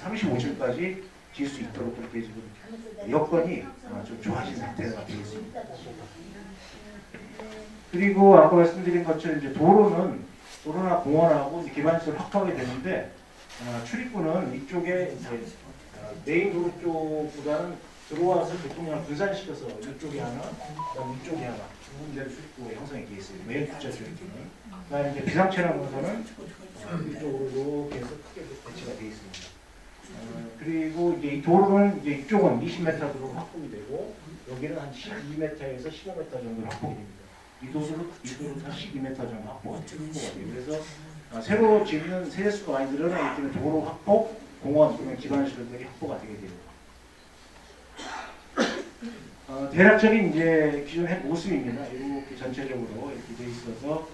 35층까지 지을 수 있도록 그렇게 지금 여건이 좀 좋아진 상태가 되겠습니다. 그리고 아까 말씀드린 것처럼 이제 도로나 공원하고 이제 기반시설 확보하게 되는데 출입구는 이쪽에 이제 메인 도로 쪽보다는 들어와서 교통량을 분산시켜서 이쪽에 하나, 그다음 이쪽에 하나 두 군데로 출입구가 형성이 되어 있어요. 메인 주차 출입구는. 그다음에 이제 비상차량 노선은 이쪽으로 이렇게 해서 크게 배치가 되어 있습니다. 그리고 이제 이 도로는 이제 이쪽은 20m 도로 확보이 되고 여기는 한 12m에서 15m 정도 확보가 됩니다. 이 도로는 한 12m 정도 확보가 돼요. 그래서 새로 짓는 세대수가 많이 늘어나기 때문에 도로 확보, 공원, 기반시설들이 확보가 되게 됩니다. 대략적인 이제 기존의 모습입니다. 이렇게 전체적으로 이렇게 돼 있어서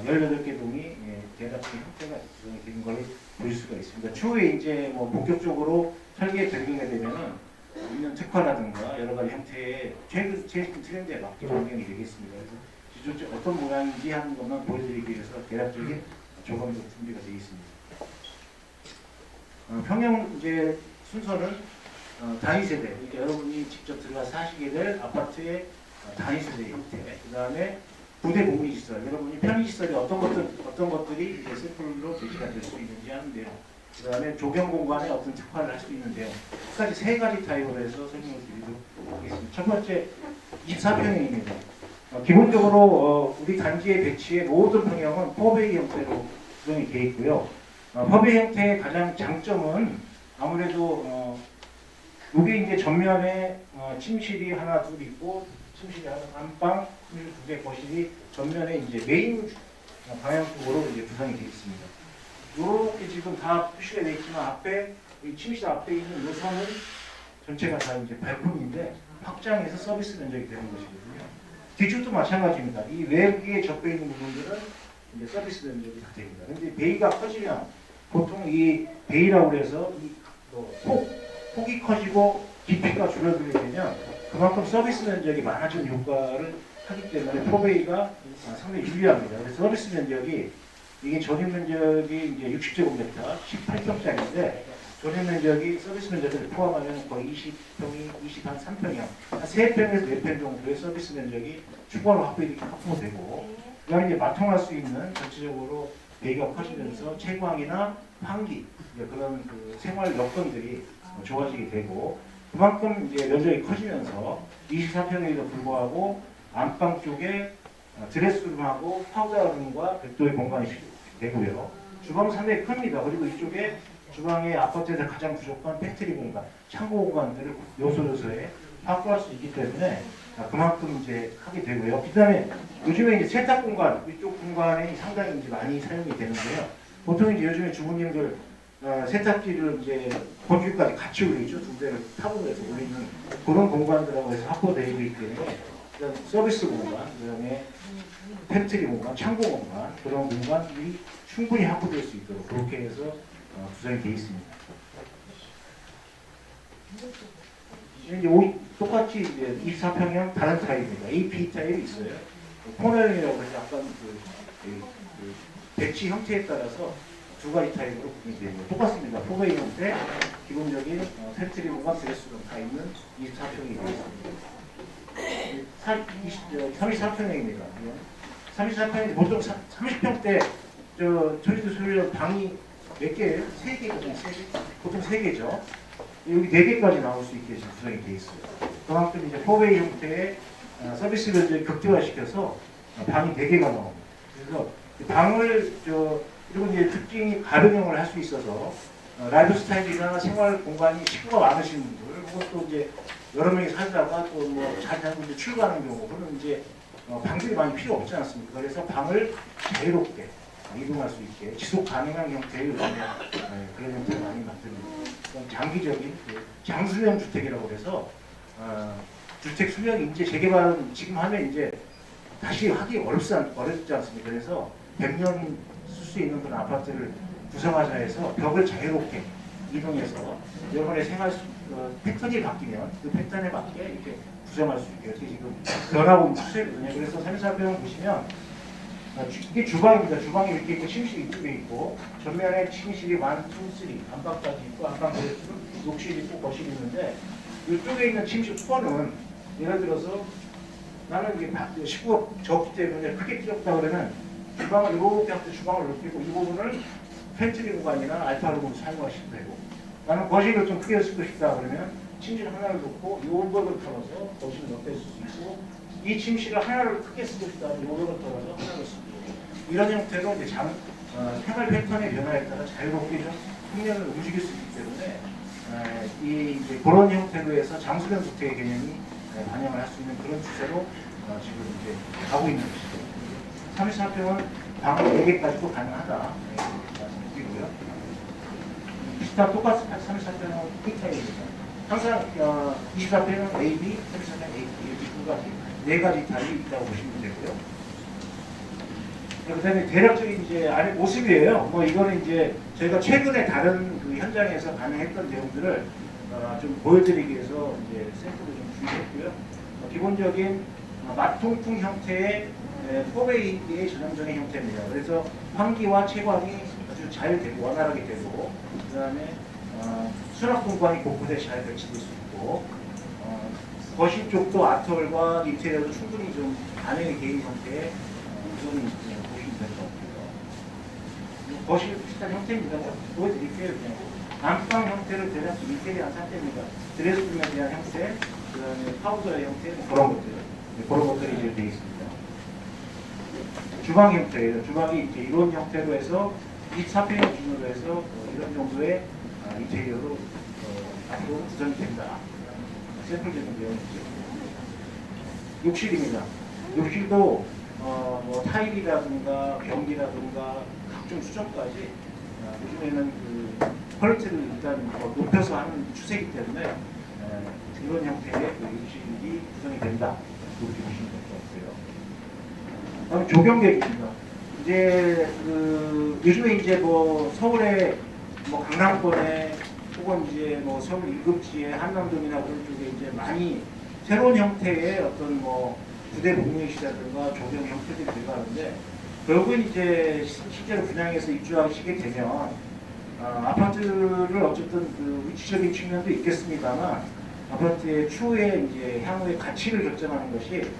18개 동이 대략적인 형태가 된 걸 보실 수가 있습니다. 추후에 이제 뭐 본격적으로 설계 변경이 되면은 있는 특화라든가 여러 가지 형태의 최근 트렌드에 맞게 변경이 되겠습니다. 그래서 기존 어떤 모양인지 하는 것만 보여드리기 위해서 대략적인 조건도 준비가 되어 있습니다. 평형 이제 순서는 단위 세대, 그러니까 여러분이 직접 들어가서 사시게 될 아파트의 단위 세대 형태, 그 다음에 부대 복리시설, 여러분이 편의시설이 어떤 것들이 이제 샘플로 제시가 될 수 있는지 하는데요. 그 다음에 조경 공간에 어떤 특화를 할 수 있는데요. 끝까지 세 가지 타입으로 해서 설명을 드리도록 하겠습니다. 첫 번째, 24평형입니다. 기본적으로 우리 단지의 배치의 모든 평형은 퍼베이 형태로 구성이 되어 있고요. 퍼베이 형태의 가장 장점은 아무래도 이게 이제 전면에 침실이 하나 둘 있고 침실이 하나 안방, 침실 두 개, 거실이 전면에 이제 메인 방향 쪽으로 이제 구성이 되어 있습니다. 이렇게 지금 다 표시가 되어 있지만 앞에 이 침실 앞에 있는 이 선은 전체가 다 이제 발코니인데 확장해서 서비스 면적이 되는 것이거든요. 뒤쪽도 마찬가지입니다. 이 외부에 접해 있는 부분들은 이제 서비스 면적이 다 됩니다. 근데 베이가 커지면 보통 이 베이라고 해서 이 폭이 커지고 깊이가 줄어들게 되면 그만큼 서비스 면적이 많아지는 효과를 하기 때문에 포베이가 상당히 유리합니다. 그래서 서비스 면적이 이게 전용 면적이 이제 60제곱미터 18평짜리인데 전용 면적이 서비스 면적을 포함하면 거의 20평이 23평이요. 한 3평에서 4평 정도의 서비스 면적이 추가로 확보되고 그다음에 이제 마통할 수 있는 전체적으로 베이가 커지면서 채광이나 환기 그런 그 생활 여건들이 좋아지게 되고 그만큼 이제 면적이 커지면서 24평에도 불구하고 안방 쪽에 드레스룸하고 파우더룸과 별도의 공간이 되고요. 주방은 상당히 큽니다. 그리고 이쪽에 주방의 아파트에서 가장 부족한 팬트리 공간, 창고 공간들을 요소요소에 확보할 수 있기 때문에 그만큼 이제 하게 되고요. 그다음에 요즘에 이제 세탁 공간, 이쪽 공간이 상당히 이제 많이 사용이 되는데요. 보통 이제 요즘에 주부님들 세탁기를 이제 건조기까지 같이 올리죠. 두 대를 타분해서 올리는 그런 공간들하고 해서 확보되어 있기 때문에 서비스 공간, 그다음에 팬트리 공간, 창고 공간 그런 공간이 충분히 확보될 수 있도록 그렇게 해서 구성이 되어 있습니다. 이제 똑같이 이제 24평형 다른 타입입니다. A, B 타입이 있어요. 코너형이라고 해서 약간 그 배치 형태에 따라서 두 가지 타입으로 구성이 됩니다. 똑같습니다. 포베이 형태, 기본적인 팬트리 공간, 드레스룸 다 있는 24평이 되어 있습니다. 34평형입니다. 34평이 보통 30평대 저희도 소유자 방이 몇 개예요? 3개거든요. 3개? 보통 3개죠. 여기 4개까지 나올 수 있게 구성이 되어 있어요. 그만큼 이제 포웨이 형태의 서비스를 이제 극대화시켜서 방이 4개가 나옵니다. 그래서 방을 그리고 이제 특징이 가변형을 할 수 있어서 라이프 스타일이나 생활 공간이 식구가 많으신 분들, 혹은 또 이제 여러 명이 살다가 또 뭐 자주 이제 출가하는 경우, 그러면 이제 방들이 많이 필요 없지 않습니까? 그래서 방을 자유롭게 이동할 수 있게 지속 가능한 형태의 그런 형태를 많이 만듭니다. 장기적인 장수형 주택이라고 해서 주택 수명 이제 재개발은 지금 하면 이제 다시 하기 어렵지 않습니까? 그래서 100년 쓸 수 있는 그런 아파트를 구성하자 해서 벽을 자유롭게 이동해서 여러분의 생활 패턴이 바뀌면 그 패턴에 맞게 이렇게 구성할 수 있게 이렇게 지금 변하고 있는 추세거든요. 그래서 34평 보시면 이게 주방입니다. 주방이 이렇게 있고 침실이 이쪽에 있고 전면에 침실이 1, 2, 3 안방까지 있고 안방 그대로 욕실 있고 거실이 있는데 이쪽에 있는 침실 코어는 예를 들어서 나는 이게 식구가 적기 때문에 크게 필요없다 그러면 주방을 이렇게 하고 주방을 넓히고 이 부분을 팬트리 공간이나 알파룸으로 사용하시면 되고 나는 거실을 좀 크게 쓰고 싶다 그러면 침실 하나를 놓고 이 온도를 털어서 거실을 넓힐 수 있고 이 침실을 하나를 크게 쓰고 싶다 하면 이 온도를 털어서 하나를 쓰고 이런 형태로 이제 생활 패턴의 변화에 따라 자유롭게 좀 풍년을 움직일 수 있기 때문에 이 이제 그런 형태로 해서 장수형 주택의 개념이 반영을 할 수 있는 그런 추세로 지금 이제 가고 있는 것이죠. 34평은 방 4개까지도 가능하다. 말씀드리고요. 비슷한 똑같은 34평은 B타입입니다. 항상 24평은 A, B, 34평은 A, B, 네 가지 타입이 있다고 보시면 되고요. 그다음에 대략적인 이제 안의 모습이에요. 뭐 이거는 이제 저희가 최근에 다른 그 현장에서 가능했던 내용들을 좀 보여드리기 위해서 이제 샘플을 좀 준비했고요. 기본적인 마통풍 형태의 4베이의 전형적인 형태입니다. 그래서 환기와 채광이 아주 잘 되고 원활하게 되고 그다음에 수납 공간이 곳곳에 잘 배치될 수 있고 거실 쪽도 아트월과 인테리어도 충분히 좀 반영이 되는 형태의 구성이 보시면 될 것 같고요. 거실 비슷한 형태입니다. 보여드릴게요. 그냥 안방 형태를 대략 인테리어한 상태입니다. 드레스룸에 대한 형태, 그다음에 파우더의 형태, 그런 것들이 이제 되어 있습니다. 주방 형태예요. 주방이 이제 이런 형태로 해서 24평 기준으로 해서 이런 정도의 인테리어로 앞으로 구성이 된다. 샘플적인 내용이죠. 욕실입니다. 욕실도 뭐 타일이라든가 변기라든가 각종 수정까지 요즘에는 그 퀄리티를 일단 높여서 하는 추세이기 때문에 이런 형태의 욕실이 구성이 된다. 이렇게 보시면 될 것 같고요. 다음 조경계획입니다. 이제 그 요즘에 이제 뭐 서울에 뭐 강남권에 혹은 이제 뭐 서울 일급지에 한남동이나 그런 쪽에 이제 많이 새로운 형태의 어떤 뭐 부대 복리시라든가 조경 형태들이 들어가는데 결국은 이제 실제로 분양해서 입주하시게 되면 아파트를 어쨌든 그 위치적인 측면도 있겠습니다만 아파트의 추후에 이제 향후의 가치를 결정하는 것이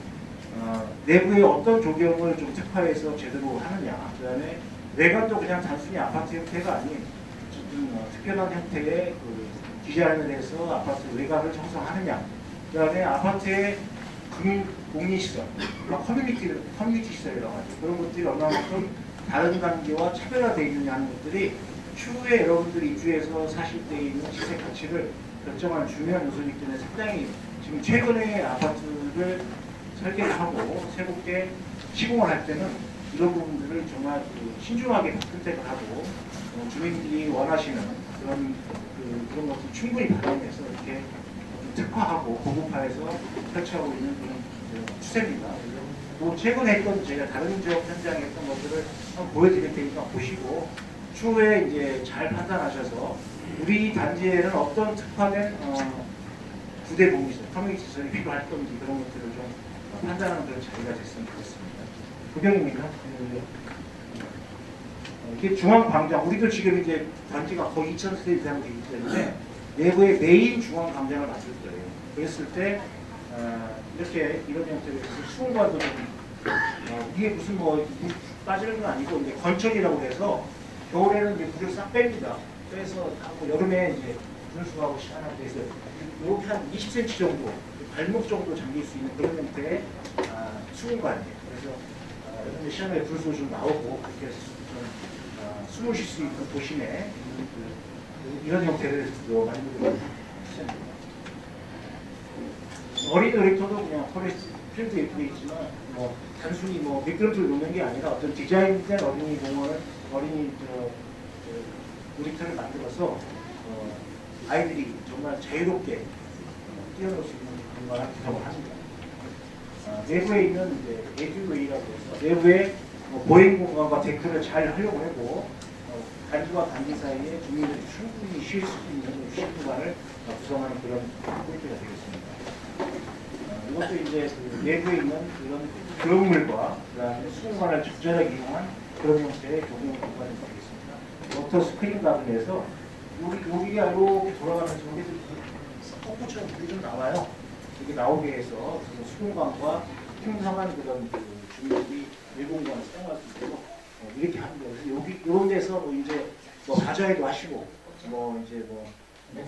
내부에 어떤 조경을 좀 특화해서 제대로 하느냐, 그다음에 외관도 그냥 단순히 아파트 형태가 아닌 어쨌든 특별한 형태의 그 디자인을 해서 아파트 외관을 형성하느냐, 그다음에 아파트의 금융 공리시설, 커뮤니티 시설이라고 하죠. 그런 것들이 얼마만큼 다른 단계와 차별화되어 있느냐 하는 것들이 추후에 여러분들이 입주해서 사실 때 있는 시세 가치를 결정하는 중요한 요소이기 때문에 상당히 지금 최근에 아파트를 설계를 하고 새롭게 시공을 할 때는 이런 부분들을 정말 신중하게 선택을 하고 주민들이 원하시는 그런 것을 충분히 반영해서 이렇게 특화하고 고급화해서 설치하고 있는 그런 추세입니다. 또 최근에 했던 제가 다른 지역 현장에 했던 것들을 한번 보여드릴 테니까 보시고 추후에 이제 잘 판단하셔서 우리 단지에는 어떤 특화된 부대 복리시설, 커뮤니티 시설이 필요할 건지 그런 것들을 좀 판단하는 그런 자리가 됐으면 좋겠습니다. 구경입니다. 이게 중앙광장, 우리도 지금 이제 단지가 거의 2,000세대 이상 되기 때문에 내부에 메인 중앙광장을 만들 거예요. 그랬을 때 이렇게 이런 형태로 해서 수공관도 좀 이게 무슨 뭐 빠지는 건 아니고 이제 건천이라고 해서 겨울에는 이제 물을 싹 뺍니다. 빼서 하고 여름에 이제 분수하고 시원하게 해서 이렇게 한 20cm 정도, 발목 정도 잠길 수 있는 그런 형태의 수공관이에요. 그래서 여름에 시원하게 분수 좀 나오고 그렇게 해서 좀 숨을 쉴 수 있는 도심에 이런 형태를 만들고 있습니다. 어린이 놀이터도 그냥 포레스트 필름도 예쁘게 있지만 뭐 단순히 뭐 미끄럼틀을 놓는 게 아니라 어떤 디자인된 어린이 공원을 어린이 놀이터를 만들어서 아이들이 정말 자유롭게 뛰어놀 수 있는 공간을 구성을 합니다. 내부에 있는 이제 에듀웨이라고 해서 내부에 보행 공간과 데크를 잘 활용을 하고 단지와 단지 사이에 주민들이 충분히 쉴 수 있는 휴식 공간을 구성하는 그런 포인트가 되겠습니다. 이것도 이제 그 내부에 있는 그런 교육물과 그다음에 수공간을 적절하게 이용한 그런 형태의 교육 공간이 되겠습니다. 워터 스크린 가든에서 여기가 이렇게 돌아가면서 여기도 폭포처럼 물이 좀 나와요. 이렇게 나오게 해서 수공간과 풍성한 그런 그 주민들이 일공간을 사용할 수 있도록 이렇게 합니다. 그래서 여기 이런 데서 뭐 이제 뭐 바자회도 하시고 뭐 이제 뭐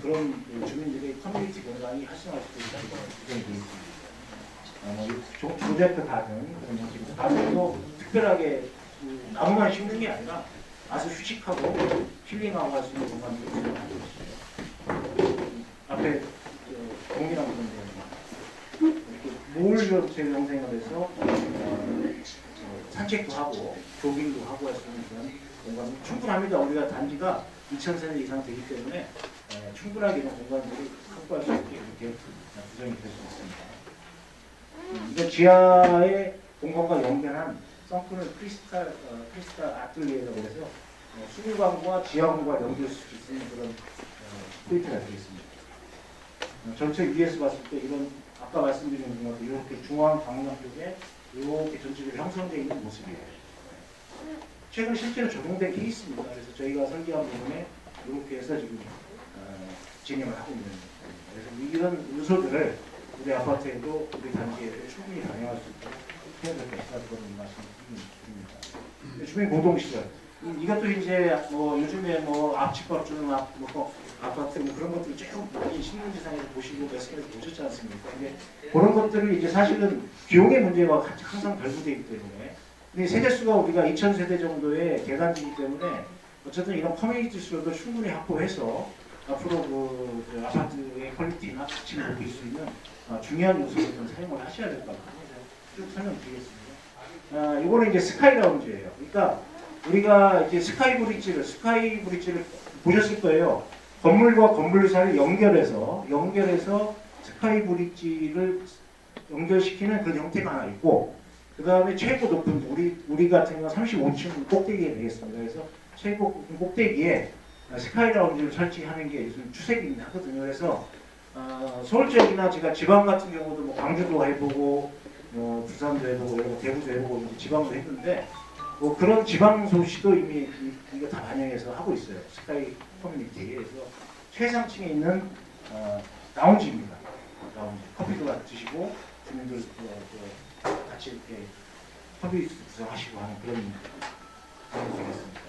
그런 그 주민들의 커뮤니티 공간이 활성화할 수 있다는 거 구성이 되어 있습니다. 조제트 가든 그런 형식으로 가든도 특별하게 그 나무만 심는 게 아니라 아주 휴식하고 힐링하고 할 수 있는 공간들을 구성하고 있습니다. 앞에 동일한 건데 이렇게 모을 영상을 해서 산책도 하고 조깅도 하고 할 수 있는 그런 공간이 충분합니다. 우리가 단지가 2,000세대 이상 되기 때문에 충분하게 이런 공간들을 확보할 수 있게 이렇게 구성이 될 수 있습니다. 이건 지하의 공간과 연결한 썬크는 크리스탈 아틀리에라고 해서 수리관과 지하공간을 연결할 수 있는 그런 포인트가 되겠습니다. 전체 위에서 봤을 때 이런 아까 말씀드린 것처럼 이렇게 중앙 방향 쪽에 이렇게 전체적으로 형성되어 있는 모습이에요. 최근 실제로 적용된 게 있습니다. 그래서 저희가 설계한 부분에 이렇게 해서 지금 진행을 하고 있는 거예요. 그래서 이런 요소들을 우리 아파트에도 우리 단지에도 충분히 반영할 수 있도록 해야 될 것이라는 말씀을 드립니다. 주민 공동시설 이것도 이제 뭐 요즘에 뭐 앞집밥 주는 뭐 아파트 뭐 그런 것들 쭉 많이 신문지상에서 보시고 메시지에서 보셨지 않습니까? 근데 그런 것들을 이제 사실은 비용의 문제와 같이 항상 결부되어 있기 때문에 근데 세대수가 우리가 2,000세대 정도의 대단지이기 때문에 어쨌든 이런 커뮤니티 수요도 충분히 확보해서 앞으로 그 아파트의 퀄리티나 가치를 높일 수 있는 중요한 요소를 좀 사용을 하셔야 될 것 같아요. 쭉 설명드리겠습니다. 이거는 이제 스카이 라운지예요. 그러니까 우리가 이제 스카이 브릿지를 보셨을 거예요. 건물과 건물 사이를 연결해서 스카이 브릿지를 연결시키는 그런 형태가 하나 있고 그 다음에 최고 높은 우리 같은 경우는 35층 꼭대기에 되겠습니다. 그래서 최고 높은 꼭대기에 스카이 라운지를 설치하는 게 요즘 추세이긴 하거든요. 그래서 서울 지역이나 제가 지방 같은 경우도 뭐 광주도 해보고 뭐 부산도 해보고 대구도 해보고 이제 지방도 했는데 뭐 그런 지방 소식도 이미 이거 다 반영해서 하고 있어요. 스카이 커뮤니티에. 그래서 최상층에 있는 라운지입니다. 라운지. 커피도 드시고 주민들 같이 이렇게 커피 구성하시고 하는 그런 방법이 되겠습니다.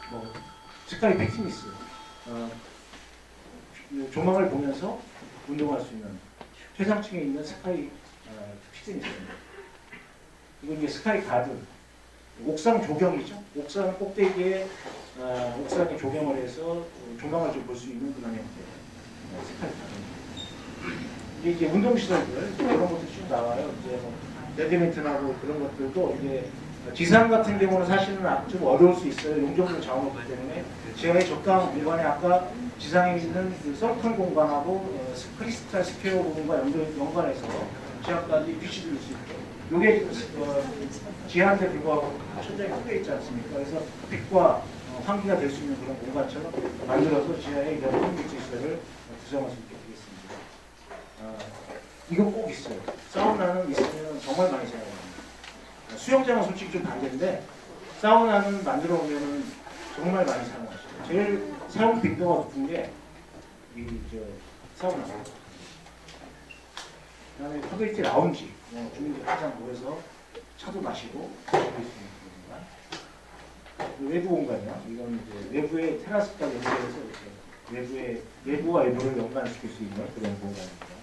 뭐 스카이 피트니스. 조망을 보면서 운동할 수 있는 최상층에 있는 스카이 피트니스입니다. 이건 이제 스카이 가든, 옥상 조경이죠. 옥상 꼭대기에 옥상에 조경을 해서 조망을 좀 볼 수 있는 그런 형태 스카이 가든. 이게 운동시설들 이런 것도 쭉 나와요. 이제 뭐 배드민턴하고 그런 것들도 이제 지상 같은 경우는 사실은 좀 어려울 수 있어요. 용적률 자원없기 때문에 지하에 적당한 공간에 아까 지상에 있는 그 서클 공간하고 크리스탈 스퀘어 공간과 연관해서 지하까지 비치될 수 있고 이게 지하한테 불구하고 천장이 크게 있지 않습니까? 그래서 빛과 환기가 될 수 있는 그런 공간처럼 만들어서 지하에 이런 커뮤니티 시설을 구성할 수 있게 되겠습니다. 이거 꼭 있어요. 사우나는 있으면 정말 많이 사용합니다. 수영장은 솔직히 좀 반대인데 사우나는 만들어 오면은 정말 많이 사용하시죠. 제일 사용 빈도가 높은 게 이 사우나. 그다음에 커뮤니티 라운지. 주민들 항상 모여서 차도 마시고 먹을 수 있는 공간. 외부 공간이요. 이건 이제 외부의 테라스까지 연결해서 이렇게 외부와 외부를 연관시킬 수 있는 그런 공간입니다.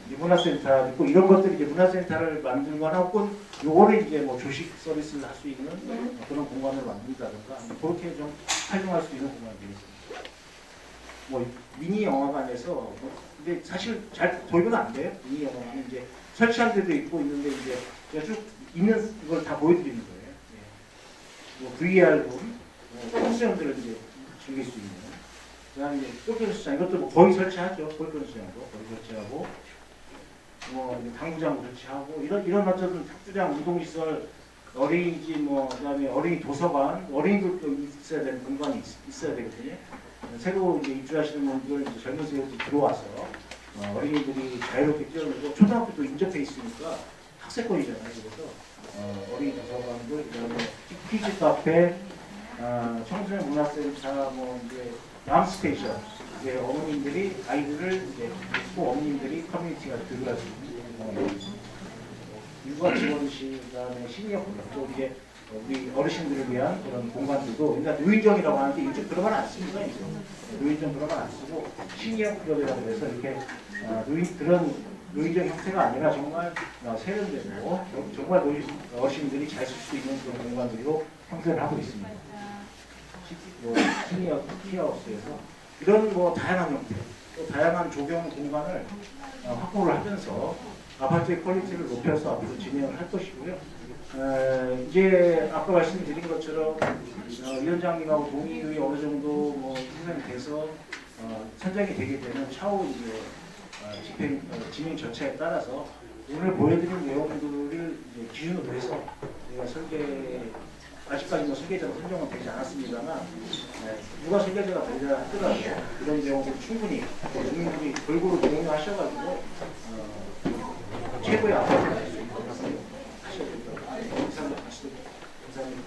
문화센터 있고 이런 것들이 이제 문화센터를 만들거나 혹은 요거를 이제 뭐 조식 서비스를 할 수 있는 그런 공간을 만든다든가 그렇게 좀 활용할 수 있는 공간이 되겠습니다. 뭐 미니 영화관에서 근데 사실 잘 도입은 안 돼요. 미니 영화관은 이제 설치한 데도 있고 있는데 이제 제가 쭉 있는 걸 다 보여드리는 거예요. 예. 뭐 VR 룸, 콘수영들을 이제 즐길 수 있는. 그다음에 이제 골프 수장 이것도 뭐 거의 설치하죠. 골프 수장도 거의 설치하고 뭐 이제 당구장 설치하고 이런 어쩌든 탁구장, 운동시설, 어린이집 뭐 그다음에 어린이 도서관, 어린이들도 있어야 되는 공간이 있어야 되거든요. 새로 이제 입주하시는 분들 이제 젊은 세대들이 들어와서 어린이들이 자유롭게 뛰어놀고 초등학교도 인접해 있으니까 학생권이잖아요. 그래서 어린이 도서관들 그다음에 키즈 카페, 청소년 문화센터 뭐 이제 람스테이션 이제 어머님들이 아이들을 이제 또 어머님들이 커뮤니티가 들어갈 수 있는 육아 지원실 그다음에 시니어 또 이제 우리 어르신들을 위한 그런 공간들도 그러니까 노인정이라고 하는데 이쪽 들어가면 안 씁니다. 노인정 들어가면 안 쓰고 시니어 클럽이라고 해서 이렇게 그런 노인정 형태가 아니라 정말 세련되고 정말 어르신들이 잘 쓸 수 있는 그런 공간들로 형태를 하고 있습니다. 시니어 키하우스에서 이런 뭐 다양한 형태, 또 다양한 조경 공간을 확보를 하면서 아파트의 퀄리티를 높여서 앞으로 진행을 할 것이고요. 이제 아까 말씀드린 것처럼 위원장님하고 동의의 어느 정도 뭐 생산이 돼서 선정이 되게 되면 차후 이제 진행 절차에 따라서 오늘 보여드린 내용들을 이제 기준으로 해서 제가 아직까지 뭐 설계자가 선정은 되지 않았습니다만 누가 설계자가 되자 하더라도 이런 내용들 충분히 주민들이 골고루 동의하셔가지고 최고의 아파트가 될 수 있도록 하셔야 됩니다. 이상입니다. 감사합니다.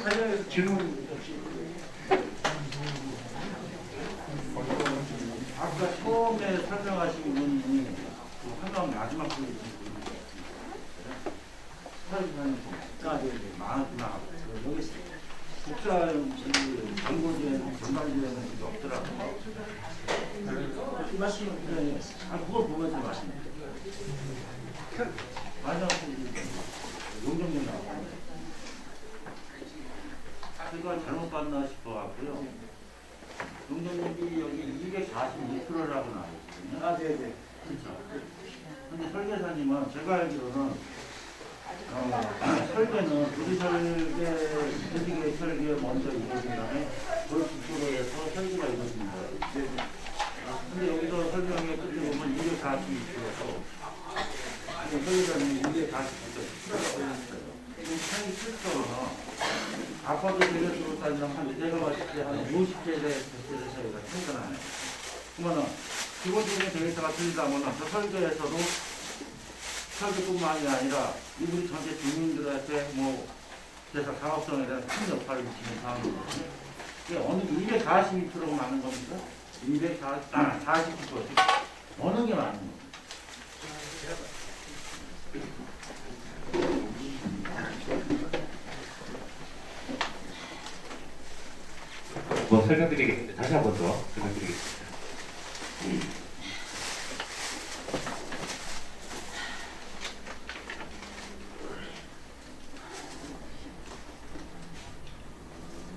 관련해서 질문 혹시 아까 처음에 설명하신 분이 한강 마지막 분이 많구나. 여기 국사용지 전고지에는 전반지에는 없더라고요. 이 말씀은 그걸 보면서 말씀드려요. 마지막 용정님 나왔고 제가 잘못 봤나 싶어갖고요. 용정님이 여기 242%라고 나와있거든요. 네네. 그렇죠. 근데 설계사님은 제가 알기로는 설계는 우리 조직의 설계 먼저 이루어진 다음에 그걸 기초로 해서 설계가 이루어집니다. 근데 여기서 설명의 끝에 보면 242%고 설계자는 242%라고 했어요. 지금 차이 7%는 아파트 대략으로 따지면 내가 봤을 때 한 50세대, 100세대 차이가 차이가 나네. 그러면 기본적인 데이터가 틀리다면 그 설계에서도 설계뿐만이 아니라 우리 전체 주민들한테 뭐 그래서 사업성에 대한 큰 역할을 미치는 상황이거든요. 이게 어느 242%가 많은 겁니까? 240% 어느 게 많은 겁니까? 뭐 설명드리겠는데 다시 한 번 더 설명드리겠습니다.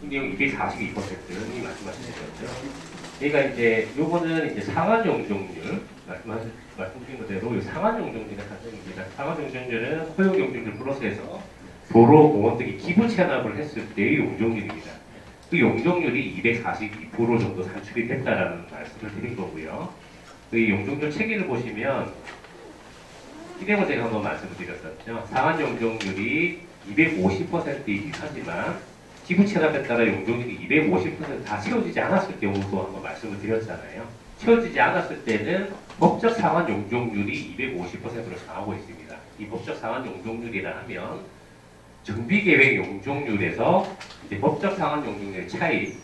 내용 242%는 말씀하신 거죠. 그러니까 이제 요거는 이제 상한 용적률 말씀드린 그대로 상한 용적률의 가정입니다. 상한 용적률은 허용 용적률 플러스해서 도로, 공원 등이 기부 체납을 했을 때의 용적률입니다. 그 용적률이 242% 정도 산출이 됐다라는 말씀을 드린 거고요. 그 용적률 체계를 보시면 이대로 제가 한번 말씀을 드렸었죠. 상한 용적률이 250%이긴 하지만 기부 체납에 따라 용적률이 250%다 채워지지 않았을 경우도 한번 말씀을 드렸잖아요. 채워지지 않았을 때는 법적 상한 용적률이 250%로 정하고 있습니다. 이 법적 상한 용적률이라 하면 정비계획 용적률에서 이제 법적 상한 용적률의 차이,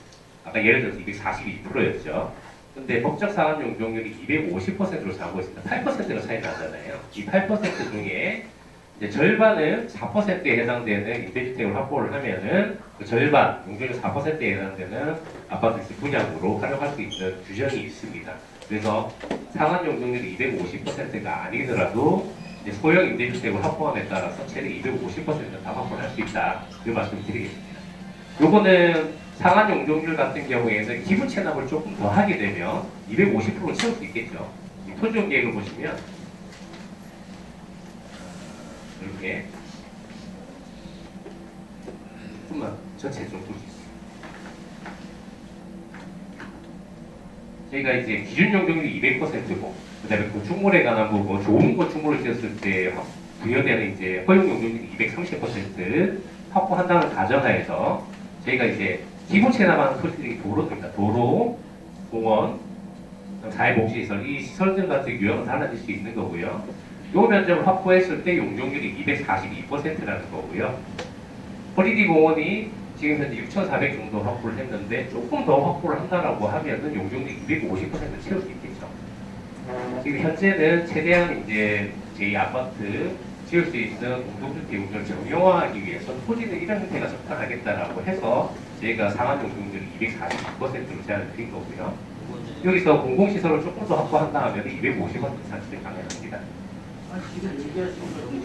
아까 예를 들어서 242%였죠. 근데 법적 상한 용적률이 250%로 정하고 있습니다. 8%가 차이 나잖아요. 이 8% 중에 이제 절반은 4%에 해당되는 임대주택을 확보를 하면은 그 절반, 용적률 4%에 해당되는 아파트 분양으로 활용할 수 있는 규정이 있습니다. 그래서 상한 용적률이 250%가 아니더라도 이제 소형 임대주택을 확보함에 따라서 최대 250%는 다 확보할 수 있다. 그 말씀을 드리겠습니다. 요거는 상한 용적률 같은 경우에는 기본 체납을 조금 더 하게 되면 250% 채울 수 있겠죠. 이 토지용 계획을 보시면 이렇게 조금만 전체 좀 보시겠습니다. 저희가 이제 기준 용적률이 200%고, 그다음에 건축물에 관한 부분, 좋은 건축물을 지었을 때 부여되는 이제 허용 용적률이 230% 확보한다는 가정하에서 저희가 이제 기본 체납하는 토지들이 도로입니다. 도로, 공원, 사회복지시설, 이 시설들 같은 유형은 달라질 수 있는 거고요. 요 면적을 확보했을 때 용적률이 242%라는 거고요. 호리디 공원이 지금 현재 6,400 정도 확보를 했는데 조금 더 확보를 한다라고 하면은 용적률 250% 채울 수 있겠죠. 지금 현재는 최대한 이제 제2아파트 지을 수 있는 공동주택 용적을 정형화하기 위해서 토지는 이런 형태가 적당하겠다라고 해서 저희가 상한 용적률 242%로 제한을 드린 거고요. 여기서 공공시설을 조금 더 확보한다 하면 250% 산출이 가능합니다. 아니, 지금 얘기하신 거는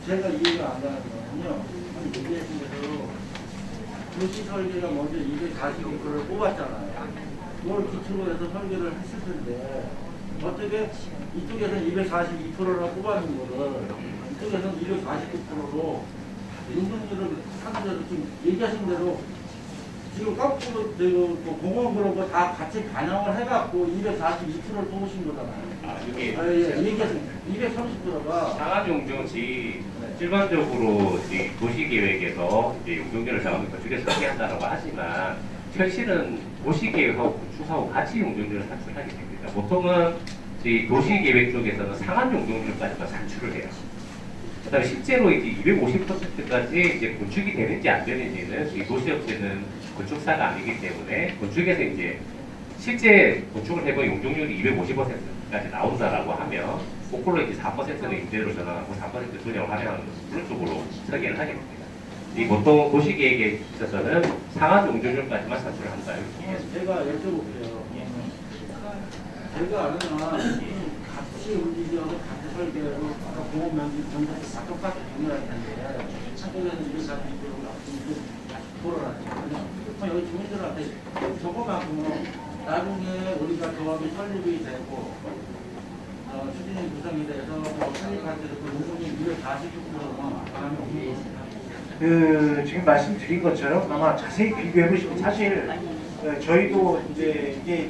제가 이해가 안 가는 거는요. 아니, 얘기하신 대로 도시 설계가 먼저 245%를 뽑았잖아요. 그걸 기초로 해서 설계를 했을 텐데 어떻게 이쪽에서는 242%를 뽑아놓은 거를 이쪽에서는 249%로 용적률을 상대로 지금 얘기하신 대로 지금 거꾸로 공원 그런 거 다 같이 반영을 해갖고 242%를 뽑으신 거잖아요. 이게 얘기하신 230%가 상한 용적이 일반적으로 이제 도시계획에서 이제 용적률을 정하는 건축에 설계한다라고 하지만 현실은 도시계획하고 건축하고 같이 용적률을 산출하게 됩니다. 보통은 이 도시계획 쪽에서는 상한 용적률까지만 산출을 해요. 그다음에 실제로 이제 250%까지 이제 건축이 되는지 안 되는지는 이 도시업체는 건축사가 아니기 때문에 건축에서 이제 실제 건축을 해본 용적률이 250%까지 나온다라고 하면 거꾸로 이제 4%는 임대로 전환하고 4% 분양을 하면 그런 쪽으로 설계를 하게 됩니다. 이 보통 도시계획에 있어서는 상한 용적률까지만 산출을 한다 이렇게 이해하시면 제가 여쭤볼게요. 제가 아는 한 같이 움직여서 같이 설계로 아까 공업 면적 전부 다 똑같이 정렬할 텐데 한국에서는 242%로 돌아놨잖아요. 여기 주민들한테 저거만큼은 나중에 우리가 조합이 설립이 되고 추진이 구성이 돼서 설립할 때도 그 용적률 246%만 바람이 없는 것입니다. 지금 말씀드린 것처럼 아마 자세히 비교해 보시면 사실 저희도 이제 이게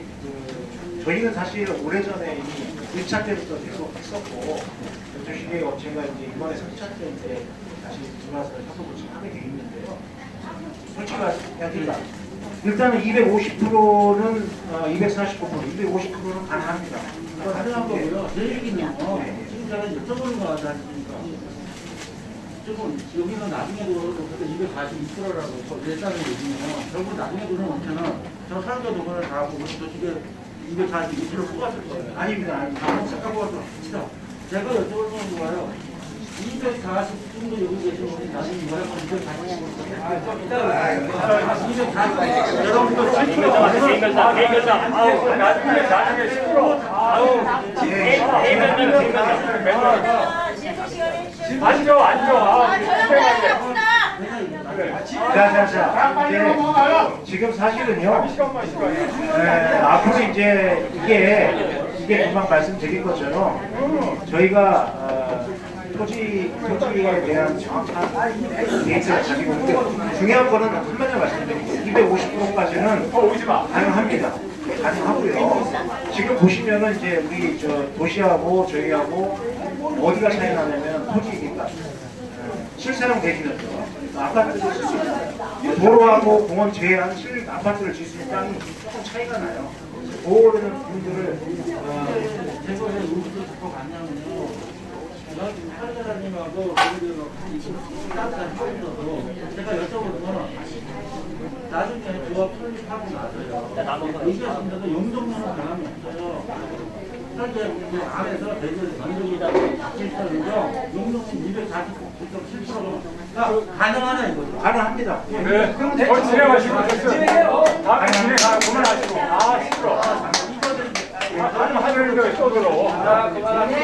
저희는 사실 오래전에 이미 1차 때부터 계속 했었고 도시계획 업체가 이제 이번에 3차 때인데 다시 들어와서 협업을 지금 하게 돼 있는데요. 솔직히 말씀드리면 일단은 250%는 249%, 250%는 가능합니다. 가능한 거고요. 제 얘기는요. 지금 제가 여쭤보는 거 아니십니까? 조금 여기는 나중에도 242%라고 냈다는 얘기는 결국 나중에도는 원체는 저 설계 도면을 다 보고 저쪽에 242% 뽑았을 거예요. 아닙니다. 잠깐만 진짜 제가 여쭤보는 거예요. 240 정도 여기 계신 분이 나중에 뭐라고 240 여러분도 10%. 지금 사실은요. 앞으로 이제 이게 금방 말씀드린 것처럼 저희가 토지에 대한 정확한 데이터를 가지고 있는데 중요한 거는 한마디로 말씀드리고 250%까지는 가능합니다. 가능하고요. 지금 보시면은 이제 우리 도시하고 저희하고 어디가 차이 나냐면 토지니까 실사용 대지면서 아파트를 쓸 수 있어요. 도로하고 공원 제외한 아파트를 지을 수 있는 땅이 조금 차이가 나요. 그거는 분들을 제가 왜 우리도 자꾸 갔냐면요. 설계사님하고 저희들하고 따뜻한 표현도 제가 여쭤보는 거는 나중에 조합 설립하고 나서요. 얘기하신다고 용적률은 변함이 없어요. 설계 그 안에서 대지를 면적이라고 바뀔 때는요. 용적률 249.7%가 가능하냐 이거죠. 가능합니다. 네. 거의 진행하시고 진행해요. 다음에 진행하고 그만하시고. 시끄러. 하늘 그 쏘도록. 자, 그만합니다.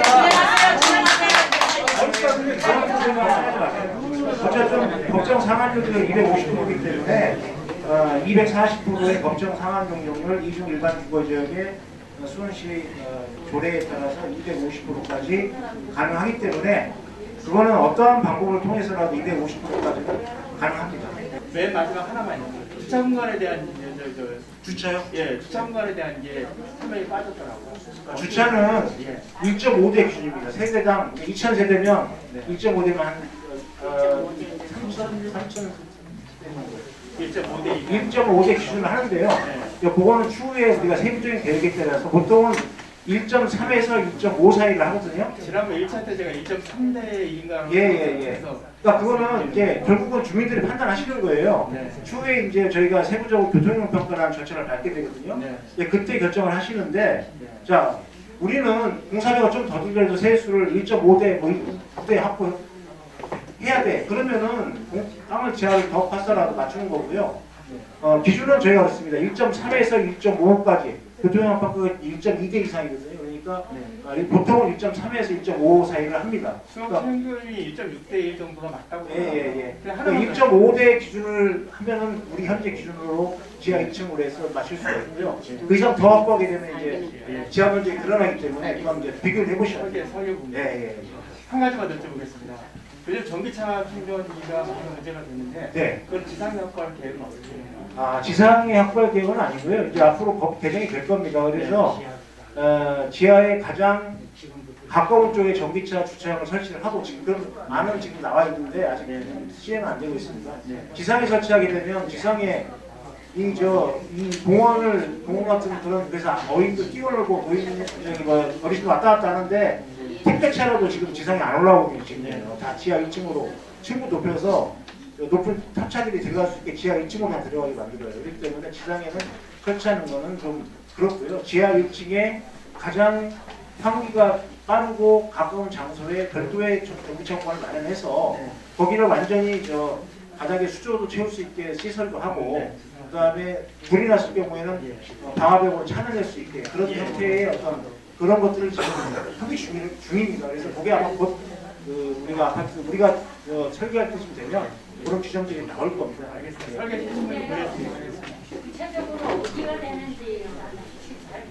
어쨌든 법정 상한율이 250%이기 때문에 240%의 법정 상한 용적률 이중 일반 주거 지역의 수원시 조례에 따라서 250%까지 가능하기 때문에 그거는 어떠한 방법을 통해서라도 250%까지는 가능합니다. 맨 마지막 하나만요. 주차 공간에 대한 주차요? 예, 주차 공간에 대한 게 설명이 빠졌더라고요. 주차는 1.5대 기준입니다. 세대당 2,000세대면 1.5대면 한 3,000 1.5대 1.5대 기준을 하는데요. 그거는 추후에 우리가 세부적인 계획에 따라서 보통은 1.3에서 1.5 사이를 하거든요. 지난번 1차 때 제가 2.3대 2인가 예. 그러니까 그거는 이제 결국은 주민들이 판단하시는 거예요. 네. 추후에 이제 저희가 세부적으로 교통용 평가라는 절차를 밟게 되거든요. 네. 예, 그때 결정을 하시는데, 자, 우리는 공사비가 좀 더 들더라도 세수를 1.5대 뭐 9대 확보해야 돼. 그러면은 땅을 지하를 더 파서라도 맞추는 거고요. 기준은 저희가 그렇습니다. 1.3에서 1.5까지 교통용 평가가 1.2대 이상이거든요. 그러니까 보통은 1.3에서 1.5 사이를 합니다. 수업 그러니까 평균이 1.6대 1 정도가 맞다고 예. 그냥 그러니까 1.5대 기준을 하면은 우리 현재 기준으로 지하 2층으로 해서 맞출 수가 있고요. 그 이상 더 확보하게 되면 이제 지하 면적이 드러나기 때문에 이건 이제 비교를 해보셔야 돼요. 설계 부분. 예. 한 가지만 더 여쭤보겠습니다. 요즘 전기차 충전기가 문제가 됐는데 네. 그건 지상에 확보할 계획은 어떻게 되나요? 지상에 확보할 계획은 아니고요. 이제 앞으로 법 개정이 될 겁니다. 그래서 지하에 가장 가까운 쪽에 전기차 주차장을 설치를 하고 지금 안은 지금 나와 있는데 아직 시행은 안 되고 있습니다. 지상에 설치하게 되면 지상에 이 공원 같은 그런 그래서 어린이들 뛰어놀고 어린이들 왔다 갔다 하는데 택배차로도 지금 지상에 안 올라오고 계시네요. 다 지하 2층으로 층부 높여서 높은 탑차들이 들어갈 수 있게 지하 2층으로 다 들어가게 만들어요. 그렇기 때문에 지상에는 설치하는 거는 좀 그렇고요. 지하 1층에 가장 환기가 빠르고 가까운 장소에 별도의 전기차 공간을 마련해서 거기를 완전히 바닥에 수조도 채울 수 있게 시설도 하고 그다음에 불이 났을 경우에는 방화벽으로 차단할 수 있게 그런 형태의 어떤 그런 것들을 지금 협의 중입니다. 그래서 그게 아마 곧 우리가 아파트 우리가 설계할 때쯤 되면 그런 지점들이 나올 겁니다. 알겠습니다. 설계 시스템을 보내드리겠습니다. 구체적으로 어디가 되는지 잘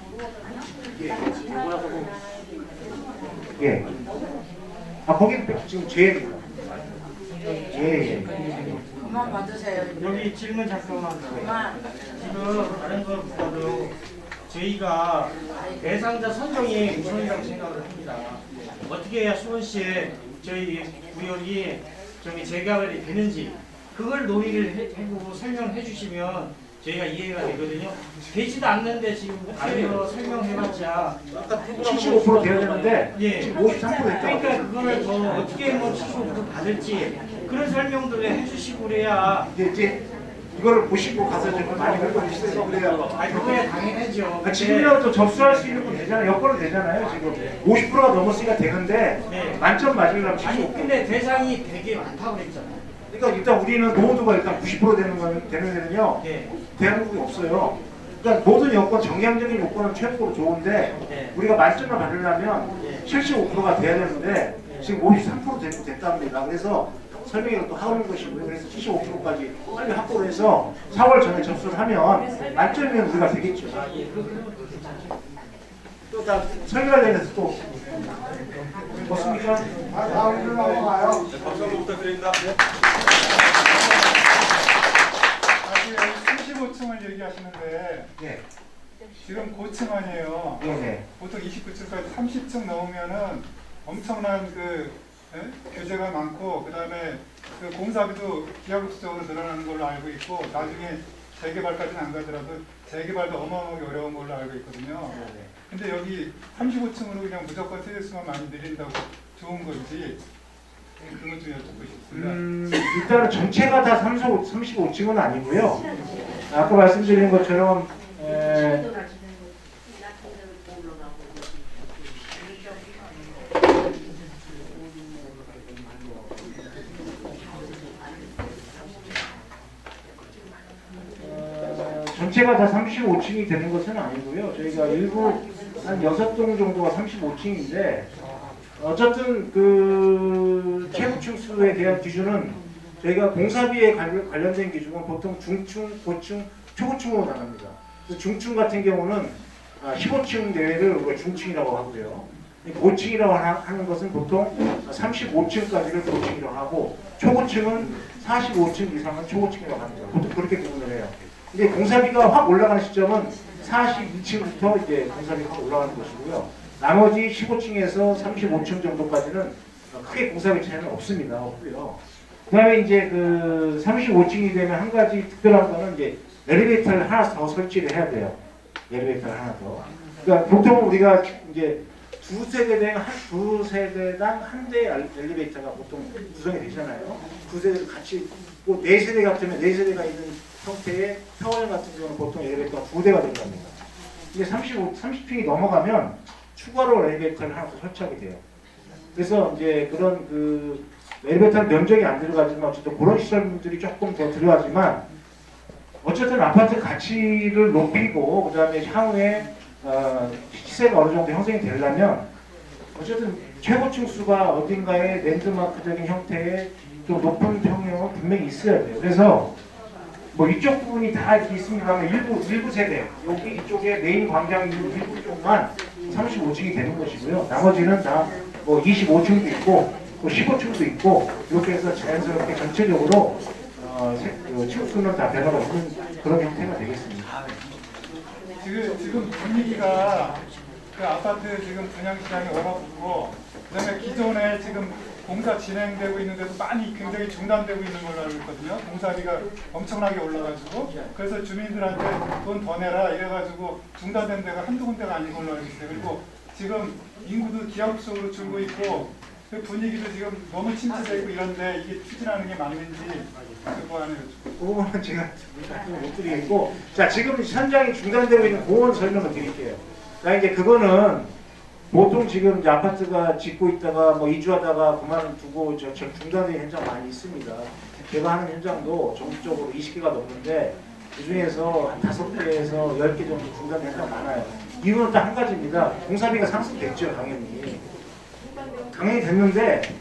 모르거든요. 예. 거기는 지금 제입니다. 예. 그만 봐주세요. 여기 질문 잠깐만 더. 그만. 지금 다른 것보다도 저희가 대상자 선정이 우선이라고 생각을 합니다. 어떻게 해야 수원시에 저희 구역이 좀 재개발이 되는지 그걸 논의를 해보고 설명해 주시면 저희가 이해가 되거든요. 되지도 않는데 지금 아니요 설명해봤자 75% 돼야 되는데 예. 지금 53% 됐다. 그러니까 그거를 더 어떻게 뭐 75% 받을지 그런 설명들을 해주시고 그래야 이제 이거를 보시고 가서 좀 많이 설명해주세요. 그래야 그거야 당연하죠. 지금이라도 접수할 수 있는 건 되잖아요. 여건은 되잖아요. 지금 50%가 넘었으니까 되는데 네. 만점 맞으려면 75%. 아니 근데 대상이 되게 많다고 그랬잖아요. 그러니까 일단 우리는 노후도가 일단 90% 되는 데는요. 네. 대한민국이 없어요. 그러니까 모든 여건 정량적인 요건은 최고로 좋은데 네. 우리가 만점을 받으려면 네. 75%가 돼야 되는데 지금 53% 됐답니다. 그래서 설명을 또 하는 것이고요. 그래서 75%까지 빨리 확보를 해서 4월 전에 접수를 하면 만점이면 우리가 되겠죠. 또 다 설계가 되면서 또 좋습니까? 다음으로 넘어가요. 박수 한번 부탁드립니다. 사실 35층을 얘기하시는데 네. 지금 고층 아니에요. 네. 보통 29층까지 30층 넘으면은 엄청난 규제가 많고 그다음에 그 공사비도 기하급수적으로 늘어나는 걸로 알고 있고 나중에 재개발까지는 안 가더라도 재개발도 어마어마하게 어려운 걸로 알고 있거든요. 근데 여기 35층으로 그냥 무조건 세대수만 많이 늘린다고 좋은 건지 그것 좀 여쭙고 싶습니다. 일단은 전체가 다 35층은 아니고요. 아까 말씀드린 것처럼 전체가 다 35층이 되는 것은 아니고요. 저희가 일부 한 6동 정도가 35층인데 어쨌든 그 최고 층수에 대한 기준은 저희가 공사비에 관련된 기준은 보통 중층, 고층, 초고층으로 나갑니다. 그래서 중층 같은 경우는 15층 내외를 우리가 중층이라고 하고요. 고층이라고 하는 것은 보통 35층까지를 고층이라고 하고 초고층은 45층 이상은 초고층이라고 합니다. 보통 그렇게 구분을 해요. 근데 공사비가 확 올라가는 시점은 42층부터 이제 공사비가 확 올라가는 것이고요. 나머지 15층에서 35층 정도까지는 크게 공사비 차이는 없습니다. 없고요. 그 다음에 이제 그 35층이 되면 한 가지 특별한 거는 이제 엘리베이터를 하나 더 설치를 해야 돼요. 엘리베이터를 하나 더. 그러니까 보통 우리가 이제 두 세대당 한 대 엘리베이터가 보통 구성이 되잖아요. 두 세대를 같이 뭐 네 세대 같으면 네 세대가 있는 형태의 타워형 같은 경우는 보통 엘리베이터가 두 대가 들어갑니다. 이게 30층이 넘어가면 추가로 엘리베이터를 하나 더 설치하게 돼요. 그래서 이제 그런 그 엘리베이터 면적이 안 들어가지만 어쨌든 그런 시설물들이 조금 더 들어가지만 어쨌든 아파트 가치를 높이고 그다음에 향후에 시세가 어느 정도 형성이 되려면 어쨌든 최고층 수가 어딘가에 랜드마크적인 형태의 좀 높은 평형은 분명히 있어야 돼요. 그래서 뭐 이쪽 부분이 다 이렇게 있습니다만 일부 세대 여기 이쪽에 메인 광장 일부 쪽만 35층이 되는 것이고요. 나머지는 다 뭐 25층도 있고 뭐 15층도 있고 이렇게 해서 자연스럽게 전체적으로 층수는 다 변화가 없는 그런 형태가 되겠습니다. 지금 분위기가 그 아파트 지금 분양시장이 얼어붙고 그다음에 기존에 지금 공사 진행되고 있는데도 많이 굉장히 중단되고 있는 걸로 알고 있거든요. 공사비가 엄청나게 올라가지고 그래서 주민들한테 돈 더 내라 이래가지고 중단된 데가 한두 군데가 아닌 걸로 알고 있어요. 그리고 지금 인구도 기하급수적으로 줄고 있고 그 분위기도 지금 너무 침체되어 있고 이런데 이게 추진하는 게 맞는지 그거 하나 여쭙고. 그 부분은 제가 못 드리겠고 자 지금 현장이 중단되고 있는 공원 설명을 드릴게요. 자 이제 그거는 보통 지금 이제 아파트가 짓고 있다가 뭐 이주하다가 그만두고 저 중단된 현장 많이 있습니다. 제가 하는 현장도 전국적으로 20개가 넘는데 그 중에서 한 5개에서 10개 정도 중단된 현장 많아요. 이유는 딱 한 가지입니다. 공사비가 상승됐죠, 당연히. 당연히 됐는데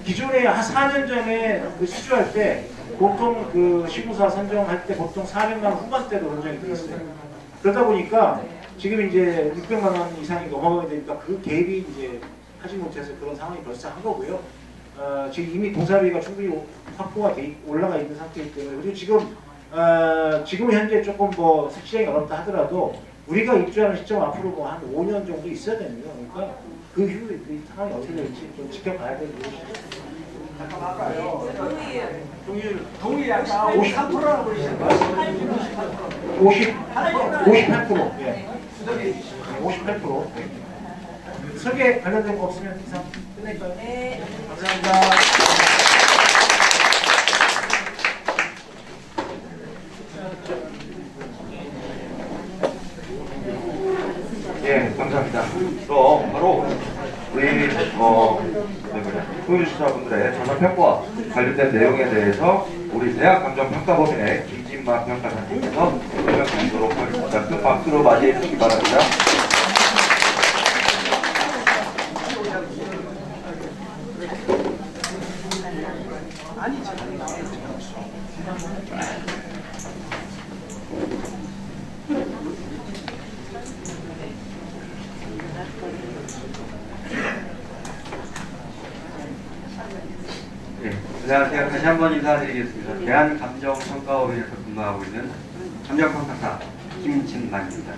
기존에 한 4년 전에 그 시주할 때 보통 그 시구사 선정할 때 보통 400만 원 후반대로 선정이 돼 있어요. 그러다 보니까 지금 이제 600만 원 이상이 넘어가게 되니까 그 갭이 이제 하지 못해서 그런 상황이 발생한 거고요. 지금 이미 공사비가 충분히 확보가 돼 올라가 있는 상태이기 때문에 그리고 지금 현재 조금 뭐 시장이 어렵다 하더라도 우리가 입주하는 시점 앞으로 뭐 한 5년 정도 있어야 됩니다. 그러니까 그 이후에 그 상황이 어떻게 될지 좀 지켜봐야 되는 것이죠. 잠깐 아까요. 동일 아까 53%라고 그러셨는데 58%. 예. 58%. 설계 관련된 거 없으면 이상 끝낼까요? 네. 감사합니다. 예, 감사합니다. 그럼 바로 우리 소유주차분들의 전원평가와 관련된 내용에 대해서 우리 대학감정평가법인의 김진만 평가사님께서 설명 드리도록 하겠습니다. 큰 박수로 맞이해 주시기 바랍니다. 안녕하세요. 다시 한번 인사드리겠습니다. 대한감정평가원에서 근무하고 있는 감정평가사 김진만입니다.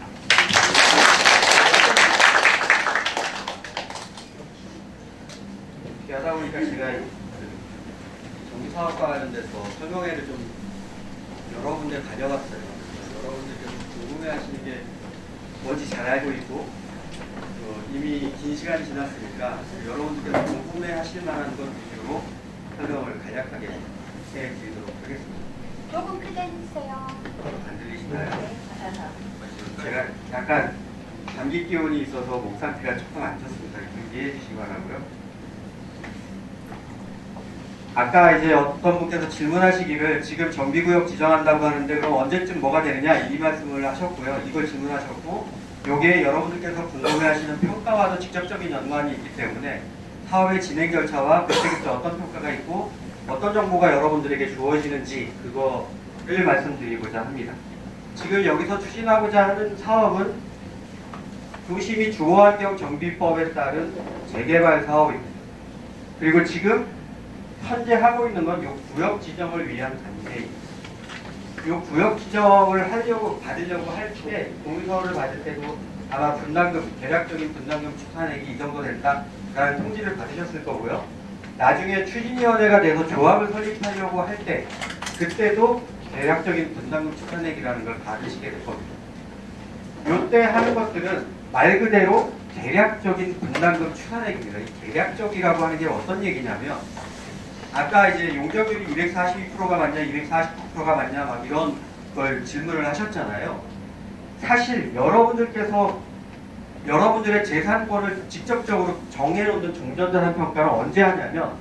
이렇게 하다 보니까 제가 정비사업과 관련돼서 설명회를 좀 여러 군데 다녀봤어요. 여러분들께서 궁금해하시는 게 뭔지 잘 알고 있고 이미 긴 시간이 지났으니까 여러분들께서 궁금해하실 만한 것 위주로 설명을 간략하게 해드리도록 하겠습니다. 조금 크게 해주세요. 안 들리시나요? 제가 약간 감기 기운이 있어서 목 상태가 조금 안 좋습니다. 이해해 주시기 바라고요. 아까 이제 어떤 분께서 질문하시기를 지금 정비구역 지정한다고 하는데 그럼 언제쯤 뭐가 되느냐 이 말씀을 하셨고요. 이걸 질문하셨고 요게 여러분들께서 궁금해하시는 평가와도 직접적인 연관이 있기 때문에 사업의 진행 절차와 그때그때 어떤 평가가 있고 어떤 정보가 여러분들에게 주어지는지 그거를 말씀드리고자 합니다. 지금 여기서 추진하고자 하는 사업은 도시및 주거환경 정비법에 따른 재개발 사업입니다. 그리고 지금 현재 하고 있는 건 이 구역 지정을 위한 단계입니다. 이 구역 지정을 받으려고 할 때 동의서를 받을 때도 아마 대략적인 분담금 추산액이 이 정도 된다라는 통지를 받으셨을 거고요. 나중에 추진위원회가 돼서 조합을 설립하려고 할 때 그때도 대략적인 분담금 추산액이라는 걸 받으시게 될 겁니다. 이때 하는 것들은 말 그대로 대략적인 분담금 추산액입니다. 이 대략적이라고 하는 게 어떤 얘기냐면 아까 이제 용적률이 242%가 맞냐 249%가 맞냐 막 이런 걸 질문을 하셨잖아요. 사실 여러분들의 재산권을 직접적으로 정해놓는 종전자산 평가는 언제 하냐면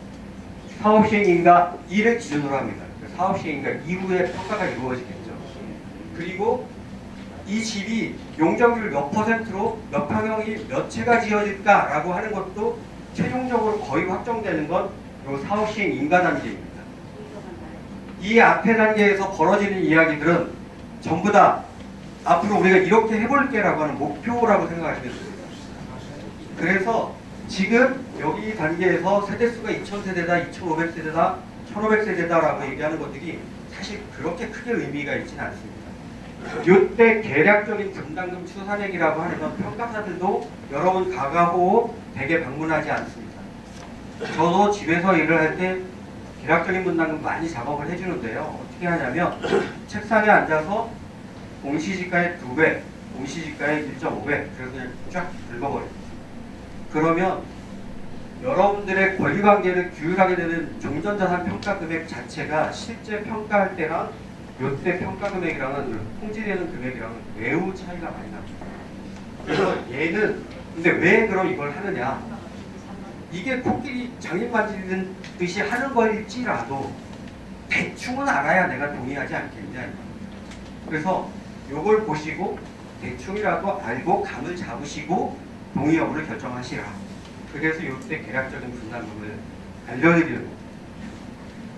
사업시행인가 1을 기준으로 합니다. 사업시행인가 이후에 평가가 이루어지겠죠. 그리고 이 집이 용적률 몇 %로 몇 평형이 몇 채가 지어질까라고 하는 것도 최종적으로 거의 확정되는 건 이 사업시행 인가 단계입니다. 이 앞에 단계에서 벌어지는 이야기들은 전부 다 앞으로 우리가 이렇게 해볼게라고 하는 목표라고 생각하시면 됩니다. 그래서 지금 여기 단계에서 세대수가 2000세대다, 2500세대다, 1500세대다라고 얘기하는 것들이 사실 그렇게 크게 의미가 있지는 않습니다. 이때 계략적인 분담금 추산액이라고 하는 건 평가사들도 여러분 가가호흡 되게 방문하지 않습니다. 저도 집에서 일을 할 때 계략적인 분담금 많이 작업을 해주는데요. 어떻게 하냐면 책상에 앉아서 공시지가의 2배, 공시지가의 1.5배 그래서 그냥 쫙 긁어버려요. 그러면 여러분들의 권리관계를 규율하게 되는 종전자산 평가금액 자체가 실제 평가할 때랑 요때 평가금액이랑은 통지되는 금액이랑은 매우 차이가 많이 납니다. 그래서 얘는 근데 왜 그럼 이걸 하느냐? 이게 코끼리 장인 만지는 듯이 하는 거일지라도 대충은 알아야 내가 동의하지 않겠냐. 그래서 요걸 보시고 대충이라도 알고 감을 잡으시고 동의 여부를 결정하시라. 그래서 요때 계략적인 분담금을 알려드리는 겁니다.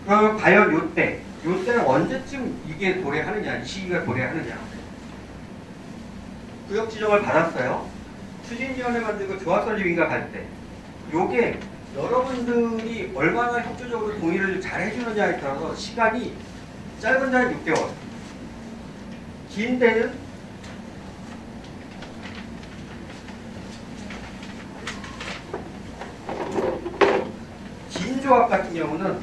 그러면 과연 요때는 언제쯤 이게 도래하느냐, 이 시기가 도래하느냐. 구역 지정을 받았어요. 추진위원회 만들고 조합 설립인가 갈 때 요게 여러분들이 얼마나 협조적으로 동의를 잘 해주느냐에 따라서 시간이 짧은 데는 6개월, 긴 데는 긴 조합 같은 경우는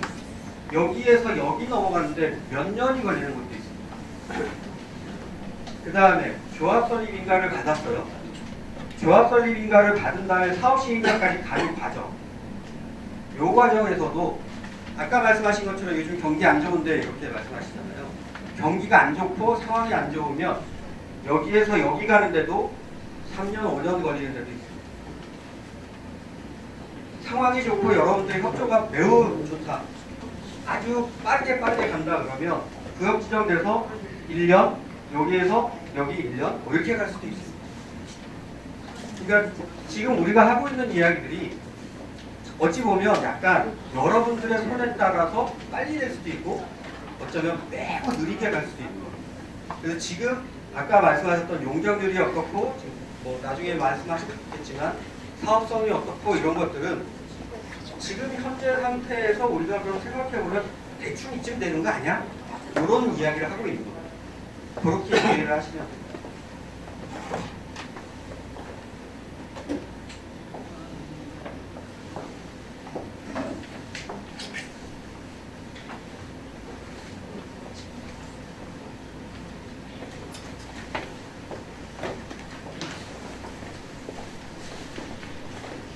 여기에서 여기 넘어가는데 몇 년이 걸리는 것도 있습니다. 그 다음에 조합 설립 인가를 받았어요. 조합 설립 인가를 받은 다음에 사업시행자까지 가는 과정. 요 과정에서도 아까 말씀하신 것처럼 요즘 경기 안 좋은데 이렇게 말씀하시잖아요. 경기가 안 좋고 상황이 안 좋으면 여기에서 여기 가는데도 3년, 5년 걸리는 데도 있습니다. 상황이 좋고 여러분들의 협조가 매우 좋다. 아주 빠르게 간다 그러면 구역 지정돼서 1년, 여기에서 여기 1년 뭐 이렇게 갈 수도 있습니다. 그러니까 지금 우리가 하고 있는 이야기들이 어찌 보면 약간 여러분들의 손에 따라서 빨리 될 수도 있고 어쩌면 매우 느리게 갈 수도 있고 그래서 지금 아까 말씀하셨던 용적률이 어떻고 뭐 나중에 말씀하셨겠지만 사업성이 어떻고 이런 것들은 지금 현재 상태에서 우리가 그럼 생각해보면 대충 이쯤 되는 거 아니야? 이런 이야기를 하고 있는 거예요. 그렇게 이해를 하시면 됩니다.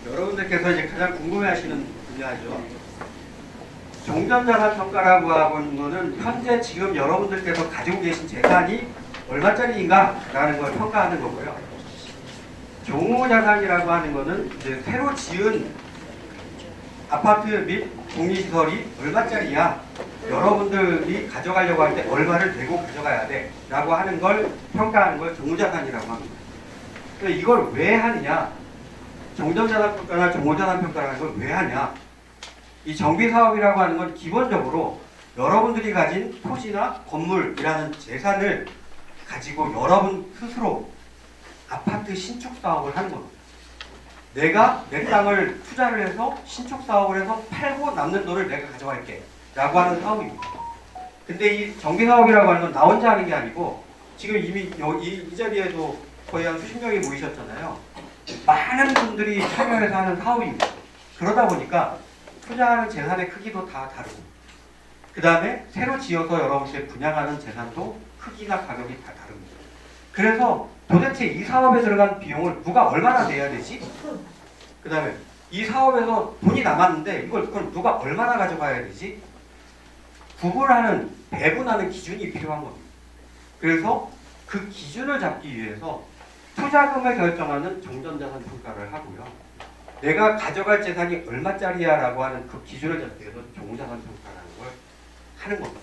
여러분들께서 이제 가장 궁금해하시는 분야죠. 종전자산 평가라고 하는 거는 현재 지금 여러분들께서 가지고 계신 재산이 얼마짜리인가라는 걸 평가하는 거고요. 종후자산이라고 하는 거는 이제 새로 지은 아파트 및 공리시설이 얼마짜리야. 여러분들이 가져가려고 할 때 얼마를 내고 가져가야 돼 라고 하는 걸 평가하는 걸 종후자산이라고 합니다. 그래서 이걸 왜 하느냐, 종전자산 평가나 종후자산 평가라는 걸 왜 하냐, 이 정비 사업이라고 하는 건 기본적으로 여러분들이 가진 토지나 건물이라는 재산을 가지고 여러분 스스로 아파트 신축 사업을 하는 겁니다. 내가 내 땅을 투자를 해서 신축 사업을 해서 팔고 남는 돈을 내가 가져갈게 라고 하는 사업입니다. 근데 이 정비 사업이라고 하는 건 나 혼자 하는 게 아니고 지금 이미 이 자리에도 거의 한 수십 명이 모이셨잖아요. 많은 분들이 참여해서 하는 사업입니다. 그러다 보니까 투자하는 재산의 크기도 다 다르고 그 다음에 새로 지어서 여러분께 분양하는 재산도 크기나 가격이 다 다릅니다. 그래서 도대체 이 사업에 들어간 비용을 누가 얼마나 내야 되지? 그 다음에 이 사업에서 돈이 남았는데 그걸 누가 얼마나 가져가야 되지? 구분하는, 배분하는 기준이 필요한 겁니다. 그래서 그 기준을 잡기 위해서 투자금을 결정하는 정전자산 평가를 하고요. 내가 가져갈 재산이 얼마짜리야 라고 하는 그 기준을 잡기 위해서 종자산 평가라는 걸 하는 겁니다.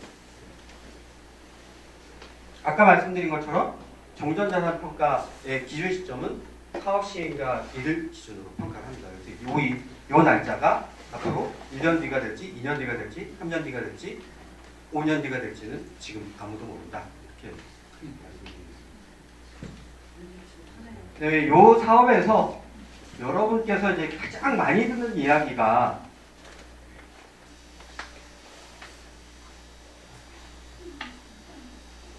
아까 말씀드린 것처럼 종전자산 평가의 기준 시점은 사업 시행자일을 기준으로 평가를 합니다. 그래서 요 날짜가 앞으로 1년 뒤가 될지, 2년 뒤가 될지, 3년 뒤가 될지, 5년 뒤가 될지는 지금 아무도 모른다. 이렇게 네, 요 사업에서 여러분께서 이제 가장 많이 듣는 이야기가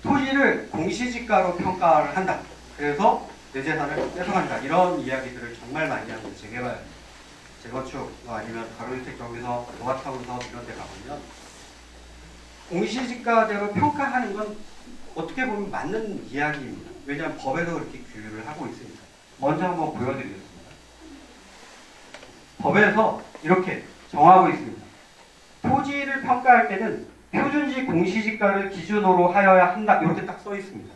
토지를 공시지가로 평가를 한다. 그래서 내 재산을 뺏어간다. 이런 이야기들을 정말 많이 하는 재개발, 재건축, 아니면 가로주택 정비서, 노화타운 사업 이런 데 가보면 공시지가대로 평가하는 건 어떻게 보면 맞는 이야기입니다. 왜냐하면 법에서 그렇게 규율을 하고 있습니다. 먼저 한번 보여드리겠습니다. 법에서 이렇게 정하고 있습니다. 토지를 평가할 때는 표준지 공시지가를 기준으로 하여야 한다. 이렇게 딱 써 있습니다.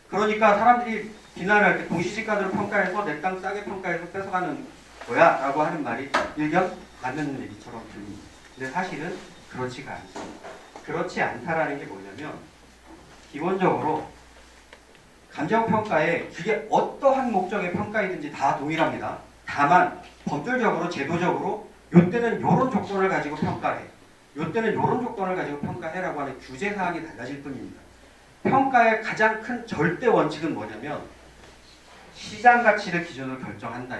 그러니까 사람들이 비난을 할 때 공시지가대로 평가해서 내 땅 싸게 평가해서 뺏어가는 거야 라고 하는 말이 일견 맞는 얘기처럼 들립니다. 근데 사실은 그렇지가 않습니다. 그렇지 않다라는 게 뭐냐면 기본적으로 감정평가에 그게 어떠한 목적의 평가이든지 다 동일합니다. 다만 법률적으로 제도적으로 요때는 요런 조건을 가지고 평가해, 요때는 요런 조건을 가지고 평가해라고 하는 규제사항이 달라질 뿐입니다. 평가의 가장 큰 절대 원칙은 뭐냐면 시장가치를 기준으로 결정한다.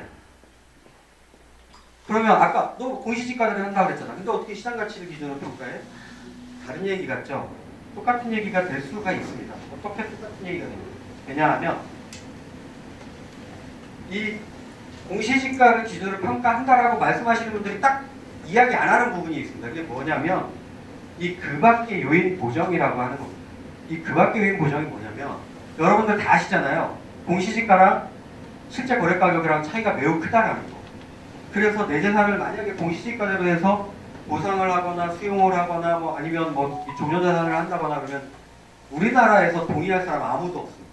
그러면 아까 너 공시지가를 한다고 그랬잖아. 근데 어떻게 시장가치를 기준으로 평가해? 다른 얘기 같죠? 똑같은 얘기가 될 수가 있습니다. 어떻게 똑같은 얘기가 됩니까? 왜냐하면 이 공시지가를 기준으로 평가한다라고 말씀하시는 분들이 딱 이야기 안 하는 부분이 있습니다. 그게 뭐냐면 이 그 밖의 요인 보정이라고 하는 겁니다. 이 그 밖의 요인 보정이 뭐냐면 여러분들 다 아시잖아요. 공시지가랑 실제 거래 가격이랑 차이가 매우 크다라는 거. 그래서 내 재산을 만약에 공시지가대로 해서 보상을 하거나 수용을 하거나 뭐 아니면 뭐 종전자산을 한다거나 그러면 우리나라에서 동의할 사람 아무도 없습니다.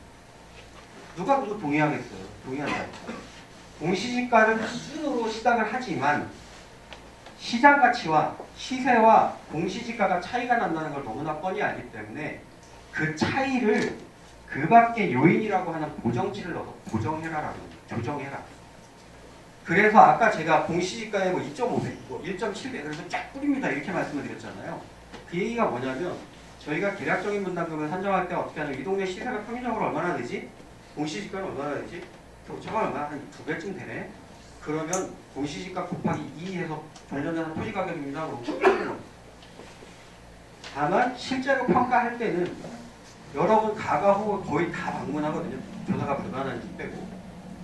누가 그거 동의하겠어요? 동의한다. 공시지가를 기준으로 시작을 하지만 시장 가치와 시세와 공시지가가 차이가 난다는 걸 너무나 뻔히 알기 때문에 그 차이를 그 밖의 요인이라고 하는 보정치를 넣어서 보정해라라고 조정해라. 그래서 아까 제가 공시지가에 뭐 2.5배, 뭐 1.7배 그래서 쫙 뿌립니다 이렇게 말씀을 드렸잖아요. 그 얘기가 뭐냐면 저희가 계략적인 분담금을 산정할 때 어떻게 하냐면 이 동네 시세가 평균적으로 얼마나 되지? 공시지가는 얼마나 되지? 교차가 얼마나 한 2배쯤 되네? 그러면 공시지가 곱하기 2 해서 종전자산 토지가격입니다. 그럼 다만 실제로 평가할 때는 여러분 가가 후 거의 다 방문하거든요. 조사가 불가능한 집 빼고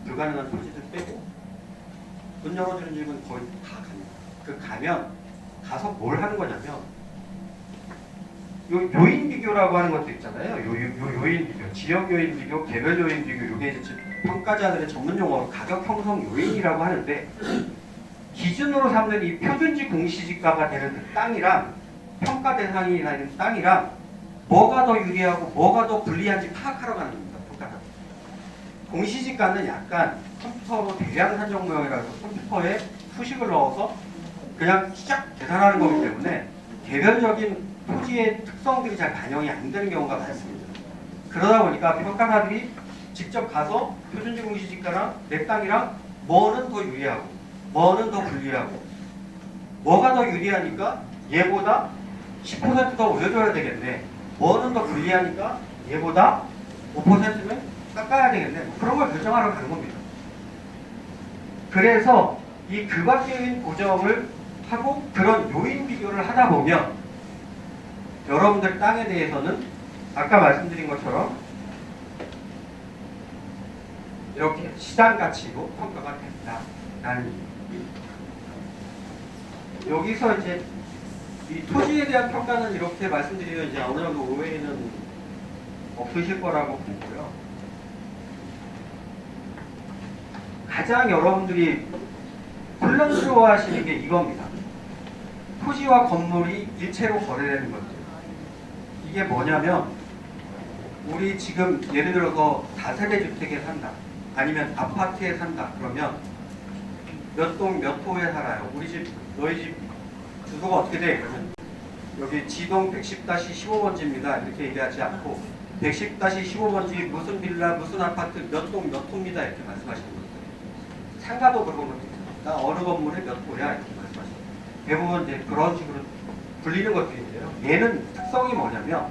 불가능한 토지들 빼고 문 열어주는 집은 거의 다 갑니다. 그 가면 가서 뭘 하는 거냐면 요인 비교라고 하는 것도 있잖아요. 요인 비교, 지역 요인 비교, 개별 요인 비교. 이게 이제 평가자들의 전문 용어로 가격 형성 요인이라고 하는데 기준으로 삼는 이 표준지 공시지가가 되는 그 땅이랑 평가 대상이 되는 땅이랑 뭐가 더 유리하고 뭐가 더 불리한지 파악하러 가는 겁니다. 평가자. 공시지가는 약간 컴퓨터로 대량 산정 모형이라서 컴퓨터에 수식을 넣어서 그냥 시작 계산하는 거기 때문에 개별적인 토지의 특성들이 잘 반영이 안 되는 경우가 많습니다. 그러다 보니까 평가사들이 직접 가서 표준지 공시지가랑 내 땅이랑 뭐는 더 유리하고 뭐는 더 불리하고 뭐가 더 유리하니까 얘보다 10%더 올려줘야 되겠네. 뭐는 더 불리하니까 얘보다 5%면 깎아야 되겠네. 뭐 그런 걸 결정하러 가는 겁니다. 그래서 이 극악적인 고정을 하고 그런 요인 비교를 하다 보면 여러분들 땅에 대해서는 아까 말씀드린 것처럼 이렇게 시장 가치로 평가가 된다라는 여기서 이제 이 토지에 대한 평가는 이렇게 말씀드리면 이제 어느 정도 오해는 없으실 거라고 보고요. 가장 여러분들이 혼란스러워하시는 게 이겁니다. 토지와 건물이 일체로 거래되는 것들. 이게 뭐냐면 우리 지금 예를 들어서 다세대 주택에 산다. 아니면 아파트에 산다. 그러면 몇 동 몇 호에 살아요. 우리 집, 너희 집 주소가 어떻게 돼? 그러면 여기 지동 110-15번지입니다. 이렇게 얘기하지 않고 110-15번지 무슨 빌라 무슨 아파트 몇 동 몇 호입니다. 이렇게 말씀하시는 거예요. 상가도 그런 것도 있습니다. 어느 건물에 몇 호야 이렇게 말씀하시죠. 대부분 이제 그런 식으로 불리는 것들인데요. 얘는 특성이 뭐냐면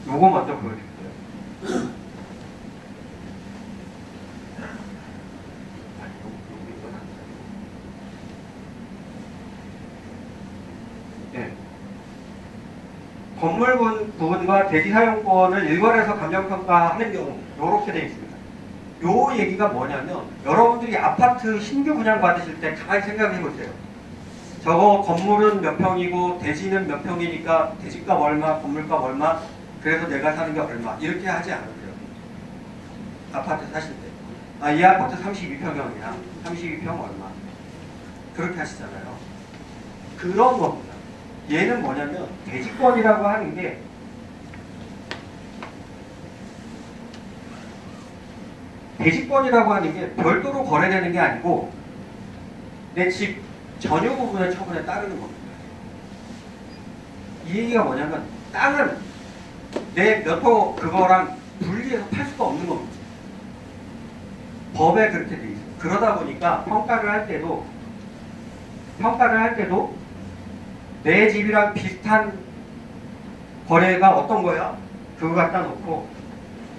요거 먼저 보여드릴게요. 네. 건물 부분과 대지 사용권을 일괄해서 감정평가하는 경우 이렇게 되어 있습니다. 요 얘기가 뭐냐면 여러분들이 아파트 신규 분양 받으실 때 가만히 생각해 보세요. 저거 건물은 몇 평이고 대지는 몇 평이니까 대지값 얼마, 건물값 얼마, 그래서 내가 사는 게 얼마 이렇게 하지 않으세요. 아파트 사실 때. 아, 이 아파트 32평형이야. 32평 얼마. 그렇게 하시잖아요. 그런 겁니다. 얘는 뭐냐면 대지권이라고 하는 게 대지권이라고 하는 게 별도로 거래되는 게 아니고 내 집 전유 부분의 처분에 따르는 겁니다. 이 얘기가 뭐냐면 땅은 내 몇 호 그거랑 분리해서 팔 수가 없는 겁니다. 법에 그렇게 돼 있어요. 그러다 보니까 평가를 할 때도 내 집이랑 비슷한 거래가 어떤 거야? 그거 갖다 놓고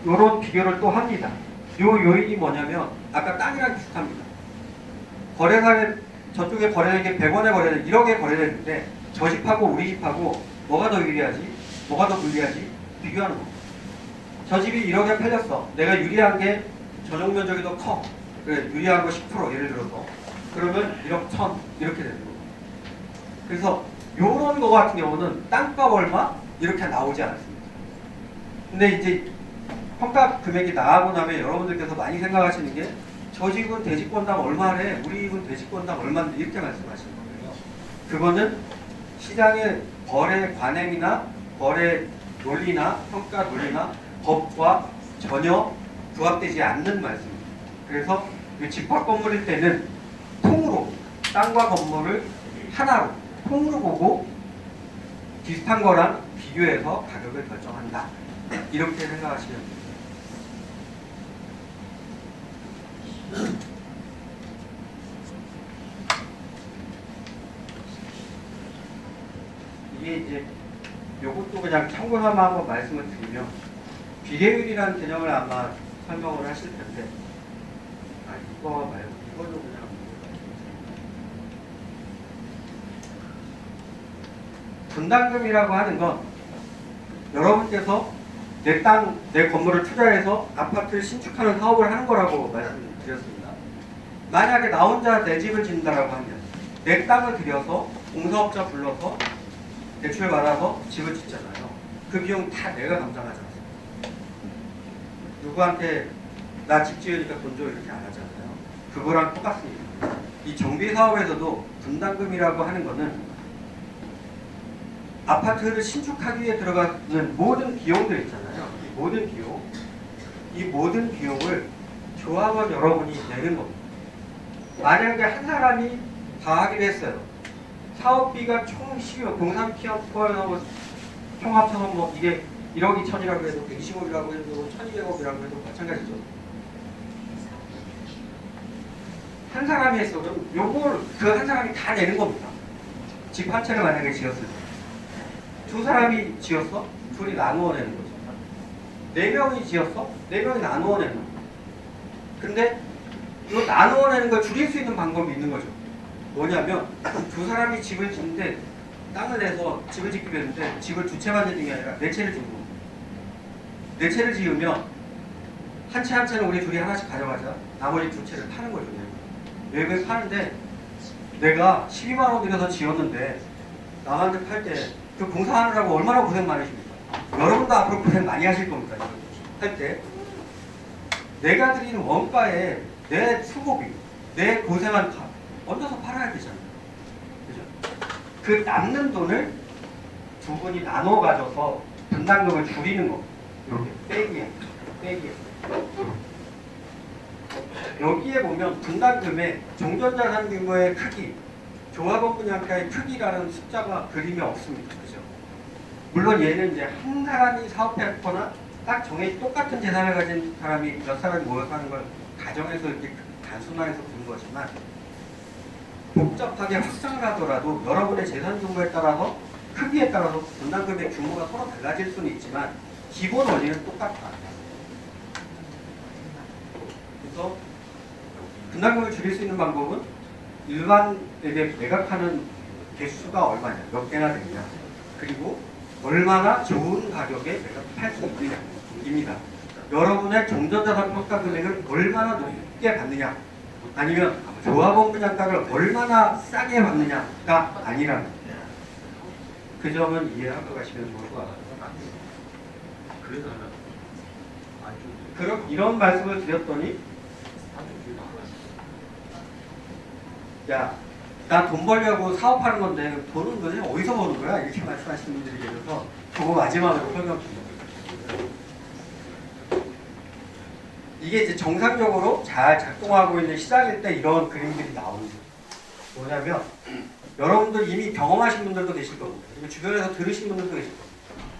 요런 비교를 또 합니다. 요 요인이 뭐냐면 아까 땅이랑 비슷합니다. 거래사에 저쪽에 거래되는 게 100원에 거래되는 1억에 거래되는데 저 집하고 우리 집하고 뭐가 더 유리하지? 뭐가 더 불리하지? 비교하는 겁니다. 저 집이 1억에 팔렸어. 내가 유리한 게 전용 면적이 더 커. 그래, 유리한 거 10% 예를 들어서. 그러면 1억 1000 이렇게 되는 거예요. 그래서 요런 거 같은 경우는 땅값 얼마? 이렇게 나오지 않습니다. 근데 이제 평가 금액이 나가고 나면 여러분들께서 많이 생각하시는 게 저 집은 대지권당 얼마래? 우리 집은 대지권당 얼마인데 이렇게 말씀하시는 거예요. 그거는 시장의 거래 관행이나 거래 논리나 평가 논리나 법과 전혀 부합되지 않는 말씀입니다. 그래서 집합 건물일 때는 통으로 땅과 건물을 하나로 통으로 보고 비슷한 거랑 비교해서 가격을 결정한다. 이렇게 생각하시면 됩니다. 이게 이제 요것도 그냥 참고삼아 한번 말씀을 드리면 비례율이라는 개념을 아마 설명을 하실 텐데 이거 말고 이걸로 그냥 분담금이라고 하는 건 여러분께서 내 땅, 내 건물을 투자해서 아파트를 신축하는 사업을 하는 거라고 말씀드렸습니다. 만약에 나 혼자 내 집을 짓는다라고 하면 내 땅을 들여서 공사업자 불러서 대출 받아서 집을 짓잖아요. 그 비용 다 내가 감당하지 않습니다. 누구한테 나 집 지으니까 돈 줘 이렇게 안 하잖아요. 그거랑 똑같습니다. 이 정비 사업에서도 분담금이라고 하는 거는 아파트를 신축하기 위해 들어가는 모든 비용들 있잖아요. 이 모든 비용을 조합원 여러분이 내는 겁니다. 만약에 한 사람이 다 하기로 했어요. 사업비가 총 12억, 공사피하고 총 합쳐서 뭐 이게 1억 2천이라고 해도 120억이라고 해도 1200억이라고 해도 마찬가지죠. 한 사람이 했어도 요걸 그 한 사람이 다 내는 겁니다. 집 한 채를 만약에 지었을 때 두 사람이 지었어? 둘이 나누어 내는 거죠. 네 명이 지었어? 네 명이 나누어 내는 거죠. 근데 이거 나누어 내는 걸 줄일 수 있는 방법이 있는 거죠. 뭐냐면 두 사람이 집을 짓는데 땅을 내서 집을 짓기로 했는데 집을 두 채만 짓는 게 아니라 네 채를 짓는 겁니다. 네 채를 지으면 한 채 한 채는 우리 둘이 하나씩 가져가자. 나머지 두 채를 파는 거죠. 외국에 파는데 내가 12만 원 들여서 지었는데 남한테 팔 때 그 공사하느라고 얼마나 고생 많으십니까? 여러분도 앞으로 고생 많이 하실 겁니다. 할 때 내가 드리는 원가에 내 수고비, 내 고생한 값 얹어서 팔아야 되잖아요. 그죠? 그 남는 돈을 두 분이 나눠 가져서 분담금을 줄이는 거. 이렇게 빼기에. 여기에 보면 분담금에 종전자산 규모의 크기, 조합원 분양가의 크기라는 숫자가 그림이 없습니다. 그죠? 물론 얘는 이제 한 사람이 사업했거나 딱 정해 똑같은 재산을 가진 사람이 몇 사람이 모여서 하는 걸 가정해서 이렇게 단순화해서 보는 거지만 복잡하게 확장을 하더라도 여러분의 재산 규모에 따라서 크기에 따라서 분담금의 규모가 서로 달라질 수는 있지만 기본 원리는 똑같다. 그래서 분담금을 줄일 수 있는 방법은 일반에게 매각하는 개수가 얼마냐, 몇 개나 되느냐, 그리고 얼마나 좋은 가격에 매각할 수 있느냐입니다. 여러분의 종전자산 평가 금액을 얼마나 높게 받느냐, 아니면 조합원 분양가를 얼마나 싸게 받느냐가 아니라는 거예요. 그 점은 이해하고 가시면 좋을 것 같아요. 그럼 이런 말씀을 드렸더니 야, 나 돈 벌려고 사업하는 건데 돈은 도대체 어디서 버는 거야? 이렇게 말씀하시는 분들이 계셔서 그거 마지막으로 설명드립니다. 이게 이제 정상적으로 잘 작동하고 있는 시장일 때 이런 그림들이 나오는 거예요. 뭐냐면 여러분들 이미 경험하신 분들도 계실 겁니다. 그리고 주변에서 들으신 분들도 계실 겁니다.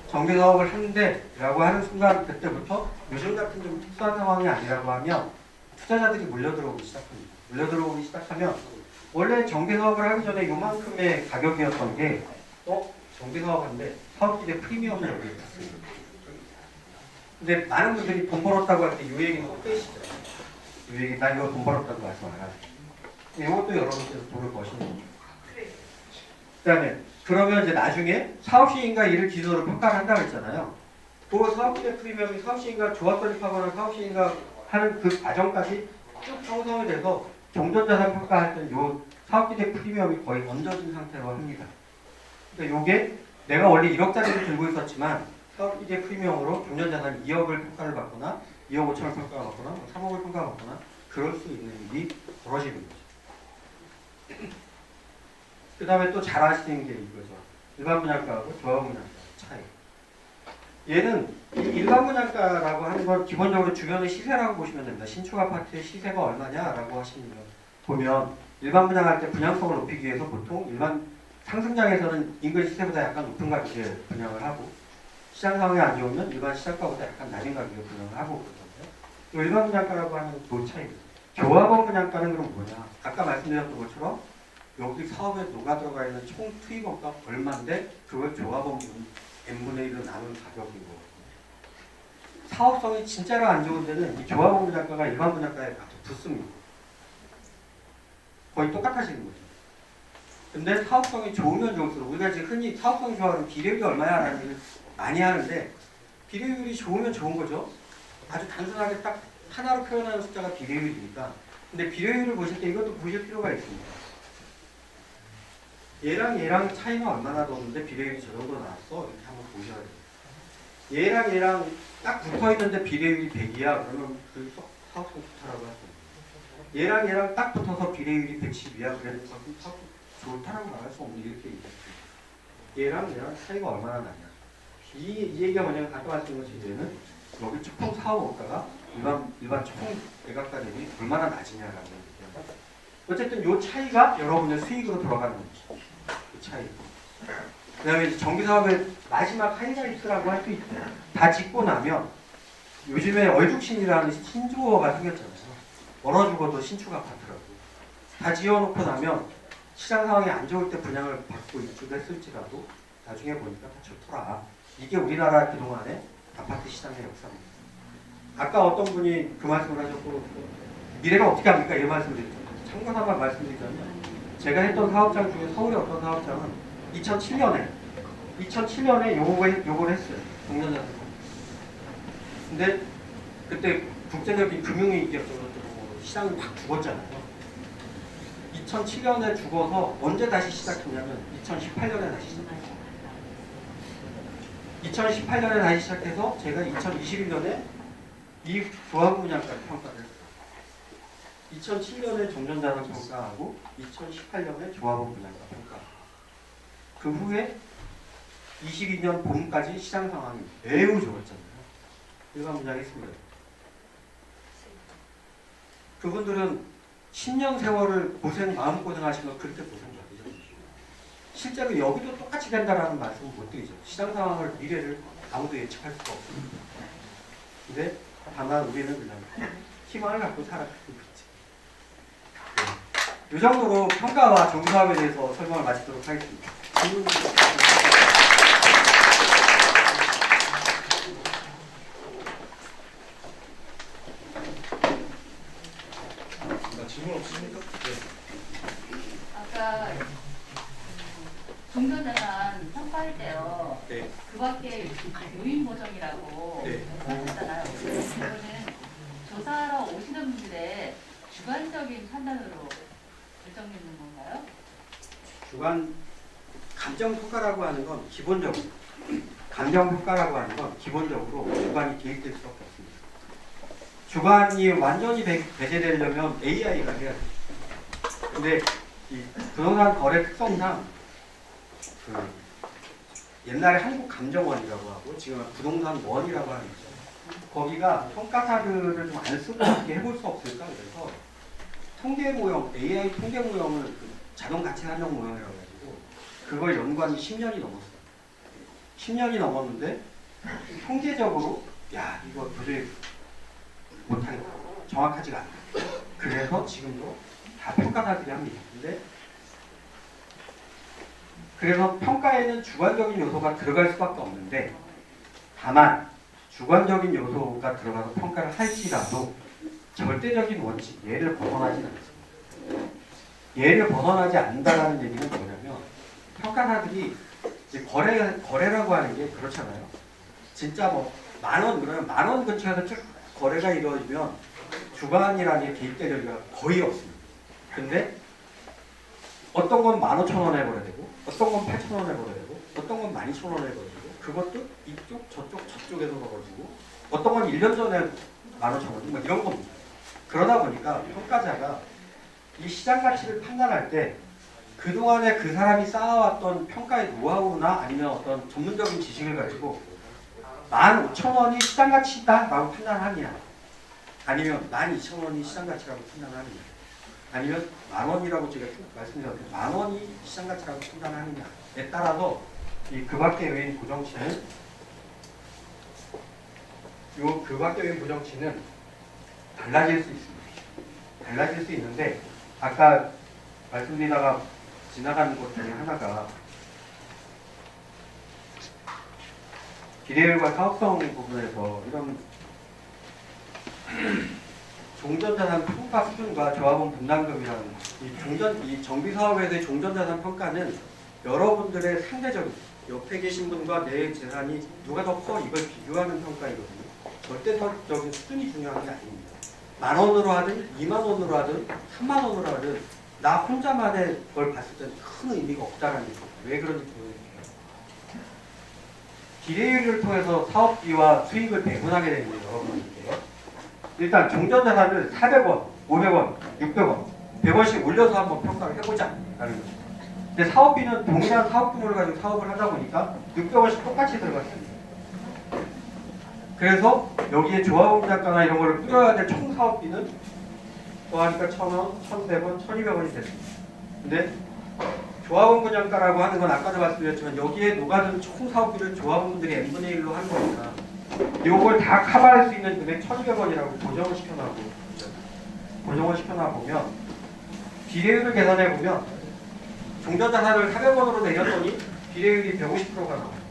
정비사업을 하는데 라고 하는 순간 그때부터 요즘 같은 좀 특수한 상황이 아니라고 하면 투자자들이 몰려들어오기 시작합니다. 몰려들어오기 시작하면 원래 정비사업을 하기 전에 요만큼의 가격이었던 게 정비사업인데 사업기대 프리미엄이 여기 있습니다. 근데 많은 분들이 돈 벌었다고 할 때 이 얘기는 꼭 빼시죠. 이 얘기 나 이거 돈 벌었다고 말씀 안 하죠. 이것도 여러분께서 돈을 버시는 거죠. 그 다음에 그러면 이제 나중에 사업시행과 이를 기준으로 평가를 한다고 했잖아요. 그 사업기대 프리미엄이 사업시행과 조합 설립하거나 사업시행과 하는 그 과정까지 쭉 형성이 돼서 종전자산 평가할 때는 요 사업기대 프리미엄이 거의 얹어진 상태로 합니다. 그러니까 요게 내가 원래 1억짜리를 들고 있었지만 사업기대 프리미엄으로 종전자산 2억을 평가를 받거나 2억 5천을 평가를 받거나 3억을 평가를 받거나 그럴 수 있는 일이 벌어지는 거죠. 그 다음에 또 잘 아시는 게 이거죠. 일반 분양가하고 조합 분양가 차이. 얘는 일반 분양가라고 하는 건 기본적으로 주변의 시세라고 보시면 됩니다. 신축 아파트의 시세가 얼마냐라고 하시면 보면 일반 분양할 때 분양성을 높이기 위해서 보통 일반 상승장에서는 인근 시세보다 약간 높은 가격에 분양을 하고 시장 상황이 안 좋으면 일반 시장가보다 약간 낮은 가격에 분양을 하고 그러거든요. 일반 분양가라고 하는 그 차이입니다. 조합원 분양가는 그럼 뭐냐? 아까 말씀드렸던 것처럼 여기 사업에 녹아 들어가 있는 총 투입원가 얼마인데 그걸 조합원 n분의 1로 나눈 가격인 거거든요. 사업성이 진짜로 안 좋은 데는 이 조합원 분양가가 일반 분양가에 붙습니다. 거의 똑같아지는 거죠. 근데 사업성이 좋으면 좋을수록 우리가 지금 흔히 사업성이 좋아하는 비례율이 얼마야라는 얘기를 많이 하는데 비례율이 좋으면 좋은 거죠. 아주 단순하게 딱 하나로 표현하는 숫자가 비례율이니까. 근데 비례율을 보실 때 이것도 보실 필요가 있습니다. 얘랑 차이는 얼마나 뒀는데 비례율이 저 정도 나왔어? 이렇게 한번 보셔야 돼요. 얘랑 딱 붙어있는데 비례율이 100이야. 그러면 그 사업성 좋다라고 할 수 있어요. 얘랑 딱 붙어서 비례율이 110이야. 그래도 사업성 좋다라고 말할 수 없는 이렇게 얘기했어요. 얘랑 차이가 얼마나 나냐. 이 얘기가 뭐냐면 아까 말씀드린 얘는 여기 총 사업 원가가 일반 총 매각가 대비 얼마나 낮으냐라는 얘기입니다. 어쨌든 이 차이가 여러분의 수익으로 들어가는 거죠. 그 차이. 그 다음에 정비사업의 마지막 하이라이트라고 할 수 있어요. 다 짓고 나면 요즘에 얼죽신이라는 신주어가 생겼잖아요. 얼어 죽어도 신축 아파트라고. 다 지어놓고 나면 시장 상황이 안 좋을 때 분양을 받고 입주를 했을지라도 나중에 보니까 다 좋더라. 이게 우리나라 그동안의 아파트 시장의 역사입니다. 아까 어떤 분이 그 말씀을 하셨고 미래가 어떻게 합니까? 이 말씀을 드렸죠. 참고 한번 말씀드리자면 제가 했던 사업장 중에 서울의 어떤 사업장은 2007년에 요거를 했어요. 동년자산. 근데 그때 국제적인 금융위기였어서 시장이 확 죽었잖아요. 2007년에 죽어서 언제 다시 시작했냐면 2018년에 다시 시작했어요. 2018년에 다시 시작해서 제가 2021년에 이 조합 분양까지 평가를 했어요. 2007년에 종전자산 평가하고 2018년에 조합원 분양가 평가. 그 후에 22년 봄까지 시장 상황이 매우 좋았잖아요. 일반 분양했습니다. 그분들은 10년 세월을 마음고생하신 거 그렇게 고생 받으셨어요. 실제로 여기도 똑같이 된다라는 말씀은 못 드리죠. 시장 상황을, 미래를 아무도 예측할 수가 없습니다. 근데 다만 우리는 그냥 희망을 갖고 살아가고 있지. 이 정도로 평가와 정사업에 대해서 설명을 마치도록 하겠습니다. 질문 없으십니까? 네. 아까 종전자산 평가할 때요. 네. 그 밖에 요인 보정이라고 네. 하셨잖아요. 그거는 조사하러 오시는 분들의 주관적인 판단으로 결정되는 건가요? 주관 감정 평가라고 하는 건 기본적으로 주관이 개입될 수밖에 없습니다. 주관이 완전히 배제되려면 AI가 해야 돼요. 근데 이 부동산 거래 특성상 그 옛날에 한국감정원이라고 하고 지금 부동산 원이라고 하는 거죠. 거기가 평가사들을 좀 안 쓰고 어떻게 해볼 수 없을까 그래서 통계 모형, AI 통계 모형을 그 자동 가치 산정 모형이라고 해가지고 그걸 연구한 지 10년이 넘었어요. 10년이 넘었는데 통계적으로 야 이거 도저히 못하겠다. 정확하지가 않다. 그래서 지금도 다 평가사들이 합니다. 근데 그래서 평가에는 주관적인 요소가 들어갈 수밖에 없는데 다만 주관적인 요소가 들어가서 평가를 할지라도 절대적인 원칙, 예를 벗어나지 않습니다. 예를 벗어나지 않는다는 얘기는 뭐냐면 평가사들이 이제 거래라고 하는 게 그렇잖아요. 진짜 뭐 그러면 10,000원 근처에서 쭉 거래가 이루어지면 주관이라는 게 개입될 여지가 거의 없습니다. 근데 어떤 건 15,000원에 거래되고 어떤 건 8,000원에 거래되고 어떤 건 12,000원에 거래되고 그것도 이쪽 저쪽에서 거래되고 어떤 건 1년 전에 15,000원 뭐 이런 겁니다. 그러다 보니까 평가자가 이 시장 가치를 판단할 때 그동안에 그 사람이 쌓아왔던 평가의 노하우나 아니면 어떤 전문적인 지식을 가지고 15,000원이 시장 가치다 라고 판단하느냐 아니면 12,000원이 시장 가치라고 판단하느냐 아니면 10,000원이라고 제가 말씀드렸는데 10,000원이 시장 가치라고 판단하느냐에 따라서 이 그 밖의 요인 고정치는 그 밖의 요인 고정치는 달라질 수 있습니다. 달라질 수 있는데 아까 말씀드리다가 지나가는 것 중에 하나가 기대율과 사업성 부분에서 이런 종전자산 평가 수준과 조합원 분담금이라는 이 정비사업에 종전자산 평가는 여러분들의 상대적인 옆에 계신 분과 내 재산이 누가 더 커 이걸 비교하는 평가이거든요. 절대적인 수준이 중요한 게 아닙니다. 10,000원으로 하든 20,000원으로 하든 30,000원으로 하든 나 혼자만의 걸 봤을 때는 큰 의미가 없다는 거죠. 왜 그런지 보여드릴게요. 기대율을 통해서 사업비와 수익을 배분하게 되는데 여러분들께요. 일단 종전자산을 400원, 500원, 600원, 100원씩 올려서 한번 평가를 해보자 라는 거죠. 근데 사업비는 동일한 사업 규모를 가지고 사업을 하다 보니까 600원씩 똑같이 들어갔습니다. 그래서 여기에 조합원 분양가나 이런 거를 뿌려야 될 총 사업비는 더하니까 1,000원, 1,100원, 1,200원이 됐습니다. 근데 조합원 분양가라고 하는 건 아까도 말씀드렸지만 여기에 녹아든 총 사업비를 조합원분들이 n분의 1로 한 거니까 요걸 다 커버할 수 있는 금액 1,200원이라고 고정을 시켜놔보면 비례율을 계산해 보면 종전자산을 400원으로 내렸더니 비례율이 150%가 나와요.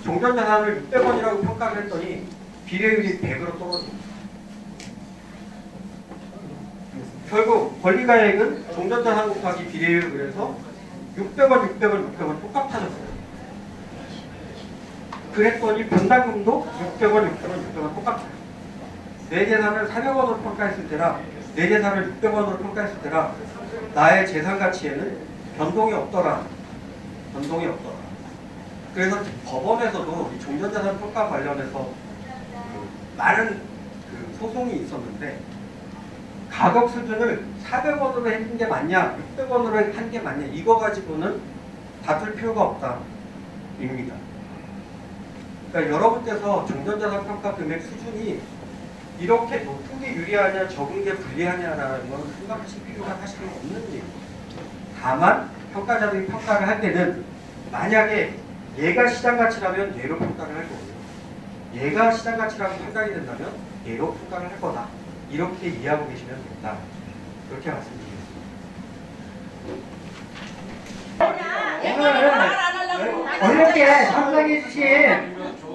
종전자산을 600원이라고 평가를 했더니 비례율이 100으로 떨어집니다. 결국 권리가액은 종전자산 곱하기 비례율 그래서 600원, 600원, 600원 똑같아졌어요. 그랬더니 분담금도 600원, 600원, 600원 똑같아요. 내 재산을 400원으로 평가했을 때랑 내 재산을 600원으로 평가했을 때랑 나의 재산 가치에는 변동이 없더라. 변동이 없더라. 그래서 법원에서도 이 종전자산 평가 관련해서 많은 소송이 있었는데 가격 수준을 400원으로 했는 게 맞냐, 600원으로 한 게 맞냐 이거 가지고는 다툴 필요가 없다. 입니다. 그러니까 여러분께서 종전자산 평가 금액 수준이 이렇게 높은 게 유리하냐 적은 게 불리하냐라는 건 생각하실 필요가 사실은 없는 얘기예요. 다만 평가자들이 평가를 할 때는 만약에 얘가 시장 가치라면 얘로 평가를 할 거고요. 얘가 시장 가치라고 판단이 된다면 얘로 평가를 할 거다. 이렇게 이해하고 계시면 된다. 그렇게 말씀드리겠습니다. 어렵게 참석해 주신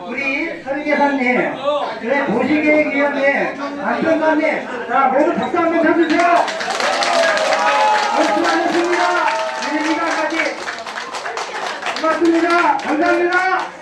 우리 설계사님, 그래 도시계획위원회, 안전관님, 자 모두 박수 한번 쳐주세요. 수고하셨습니다. 1시간까지 고맙습니다. 감사합니다.